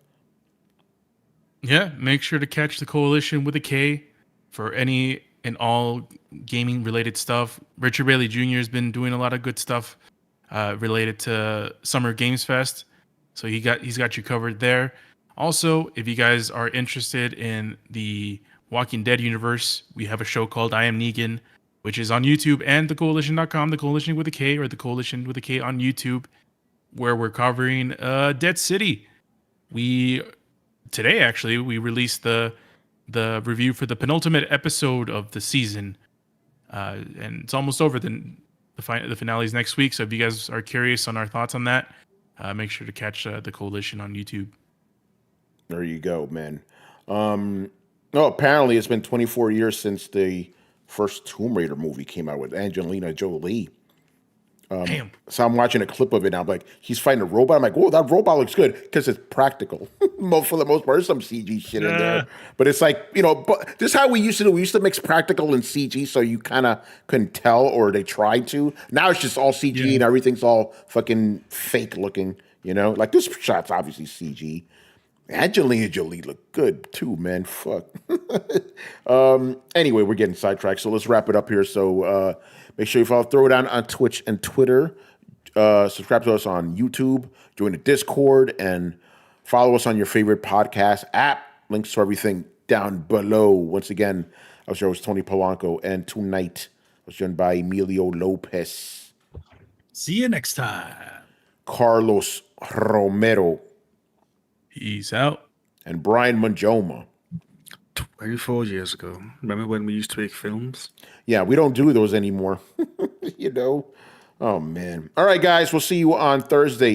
Yeah, make sure to catch the Coalition with a K for any and all gaming related stuff. Richard Bailey Jr. has been doing a lot of good stuff related to Summer Games Fest, so he's got you covered there. Also, if you guys are interested in the Walking Dead universe, we have a show called I Am Negan, which is on YouTube and thecoalition.com, the Coalition with a K, or the Coalition with a K on YouTube, where we're covering Dead City. Today, actually, we released the review for the penultimate episode of the season, and it's almost over. The finale is next week, so if you guys are curious on our thoughts on that, make sure to catch the Coalition on YouTube. There you go, man. Apparently it's been 24 years since the first Tomb Raider movie came out with Angelina Jolie. Damn. So I'm watching a clip of it, and I'm like, he's fighting a robot. I'm like, whoa, that robot looks good because it's practical. For the most part, there's some CG shit in there. But it's like, but this is how we used to do. We used to mix practical and CG, so you kind of couldn't tell, or they tried to. Now it's just all CG and everything's all fucking fake looking, Like this shot's obviously CG. Angelina Jolie looked good too, man. Fuck. Anyway, we're getting sidetracked, so let's wrap it up here. So make sure you follow Throwdown on Twitch and Twitter. Subscribe to us on YouTube. Join the Discord and follow us on your favorite podcast app. Links to everything down below. Once again, I was your host, Tony Polanco, and tonight I was joined by Emilio Lopez. See you next time. Carlos Romero. Peace out. And Brian Manjoma. 24 years ago. Remember when we used to make films? Yeah, we don't do those anymore. Oh, man. All right, guys. We'll see you on Thursday.